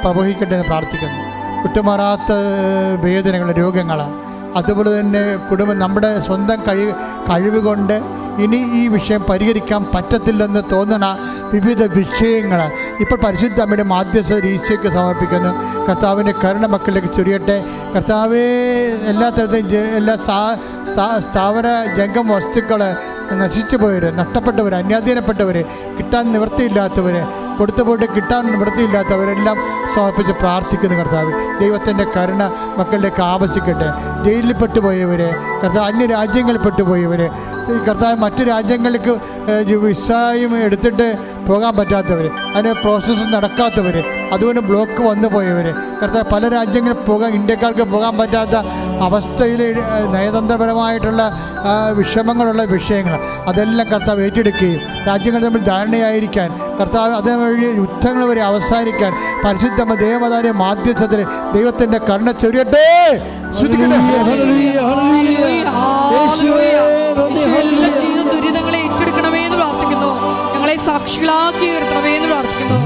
പ്രവഹിക്കട്ടെ എന്ന് പ്രാർത്ഥിക്കുന്നു. വിട്ടുമാറാത്ത വേദനകൾ, രോഗങ്ങൾ, അതുപോലെ തന്നെ കുടുംബം, നമ്മുടെ സ്വന്തം കഴിവ് കൊണ്ട് ഇനി ഈ വിഷയം പരിഹരിക്കാൻ പറ്റത്തില്ലെന്ന് തോന്നുന്ന വിവിധ വിഷയങ്ങൾ ഇപ്പോൾ പരിശുദ്ധ അമ്മയുടെ മാധ്യസ്ഥ ഈശോയ്ക്ക് സമർപ്പിക്കുന്നു. കർത്താവിൻ്റെ കരുണ മക്കളിലേക്ക് ചൊരിയട്ടെ. കർത്താവേ, എല്ലാ തരത്തിലും എല്ലാ സ്ഥാവര ജംഗം വസ്തുക്കൾ നശിച്ചു പോയവർ, നഷ്ടപ്പെട്ടവർ, അന്യാധീനപ്പെട്ടവർ, കിട്ടാൻ നിവൃത്തിയില്ലാത്തവർ, കൊടുത്തു പോയിട്ട് കിട്ടാൻ നിവൃത്തിയില്ലാത്തവരെല്ലാം സമർപ്പിച്ച് പ്രാർത്ഥിക്കുന്നു. കർത്താവ്, ദൈവത്തിൻ്റെ കരുണ മക്കളിലേക്ക് ആവശ്യിക്കട്ടെ. ജയിലിൽ പെട്ടുപോയവർ, കർത്താവ്, അന്യ രാജ്യങ്ങളിൽ പെട്ടുപോയവർ, കർത്താവ്, മറ്റു രാജ്യങ്ങൾക്ക് വിസയും എടുത്തിട്ട് പോകാൻ പറ്റാത്തവർ, അതിന് പ്രോസസ്സ് നടക്കാത്തവർ, അതുകൊണ്ട് ബ്ലോക്ക് വന്നു പോയവർ, കർത്താവ്, പല രാജ്യങ്ങളിൽ ഇന്ത്യക്കാർക്ക് പോകാൻ പറ്റാത്ത അവസ്ഥയിൽ നയതന്ത്രപരമായിട്ടുള്ള വിഷമങ്ങളുള്ള വിഷയങ്ങൾ അതെല്ലാം കർത്താവ് ഏറ്റെടുക്കുകയും രാജ്യങ്ങൾ തമ്മിൽ ധാരണയായിരിക്കാൻ, കർത്താവ്, അതേവഴി യുദ്ധങ്ങൾ വരെ അവസാനിക്കാൻ പരിശുദ്ധ ദേവതാന്റെ മാധ്യസ്ഥത്തിൽ ദൈവത്തിൻ്റെ കരുണ ചൊരിയട്ടെ. ദുരിതങ്ങളെ ഏറ്റെടുക്കണമേ എന്ന് പ്രാർത്ഥിക്കുന്നു. ഞങ്ങളെ സാക്ഷികളാക്കി ഉയർത്തണമേ എന്ന് പ്രാർത്ഥിക്കുന്നു.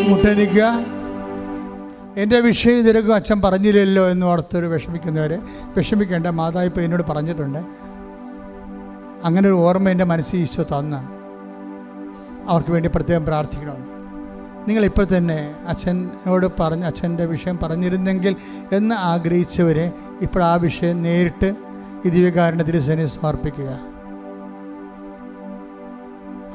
മുട്ടനിക്കുക. എൻ്റെ വിഷയം ഇതിലൊക്കെ അച്ഛൻ പറഞ്ഞില്ലല്ലോ എന്ന് ഓർത്തൊരു വിഷമിക്കുന്നവർ വിഷമിക്കേണ്ട. മാതാവ് ഇപ്പോൾ എന്നോട് പറഞ്ഞിട്ടുണ്ട്, അങ്ങനെ ഒരു ഓർമ്മ എൻ്റെ മനസ്സിൽ ഈശോ തന്ന അവർക്ക് വേണ്ടി പ്രത്യേകം പ്രാർത്ഥിക്കണമെന്ന്. നിങ്ങളിപ്പോൾ തന്നെ അച്ഛനോട് പറഞ്ഞ് അച്ഛൻ്റെ വിഷയം പറഞ്ഞിരുന്നെങ്കിൽ എന്ന് ആഗ്രഹിച്ചവരെ ഇപ്പോൾ ആ വിഷയം നേരിട്ട് ഈ ദിവ്യകാരുണ്യ തിരുസേനയിൽ സമർപ്പിക്കുക.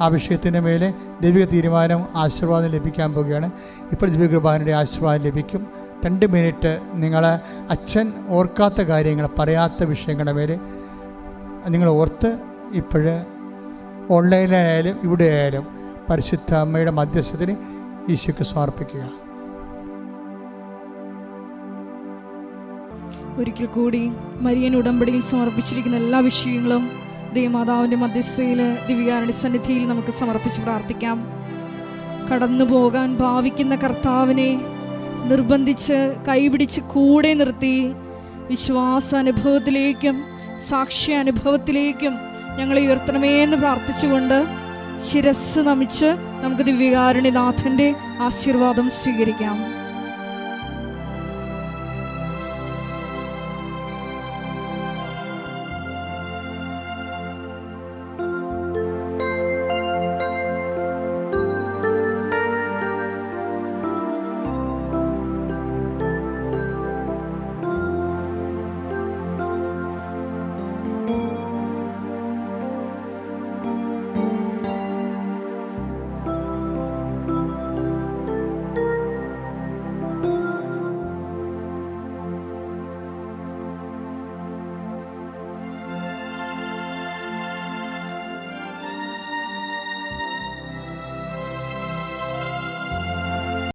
ആ വിഷയത്തിൻ്റെ മേലെ ദൈവിക തീരുമാനം, ആശീർവാദം ലഭിക്കാൻ പോവുകയാണ്. ഇപ്പോൾ ദിവ്യകൃപാനയുടെ ആശീർവാദം ലഭിക്കും. 2 മിനിറ്റ് നിങ്ങൾ അച്ഛൻ ഓർക്കാത്ത കാര്യങ്ങൾ, പറയാത്ത വിഷയങ്ങളുടെ മേലെ നിങ്ങൾ ഓർത്ത് ഇപ്പോഴ് ഓൺലൈനിലായാലും ഇവിടെ ആയാലും പരിശുദ്ധ അമ്മയുടെ മധ്യസ്ഥത്തിന് ഈശോയ്ക്ക് സമർപ്പിക്കുക. ഒരിക്കൽ കൂടി മരിയൻ ഉടമ്പടിയിൽ സമർപ്പിച്ചിരിക്കുന്ന എല്ലാ വിഷയങ്ങളും ദേവമാതാവിൻ്റെ മധ്യസ്ഥയിൽ ദിവ്യകാരുണ്യ സന്നിധിയിൽ നമുക്ക് സമർപ്പിച്ച് പ്രാർത്ഥിക്കാം. കടന്നു പോകാൻ ഭാവിക്കുന്ന കർത്താവിനെ നിർബന്ധിച്ച് കൈപിടിച്ച് കൂടെ നിർത്തി വിശ്വാസാനുഭവത്തിലേക്കും സാക്ഷ്യാനുഭവത്തിലേക്കും ഞങ്ങളെ ഉയർത്തണമേ എന്ന് പ്രാർത്ഥിച്ചുകൊണ്ട് ശിരസ്സ് നമിച്ച് നമുക്ക് ദിവ്യകാരുണ്യനാഥൻ്റെ ആശീർവാദം സ്വീകരിക്കാം.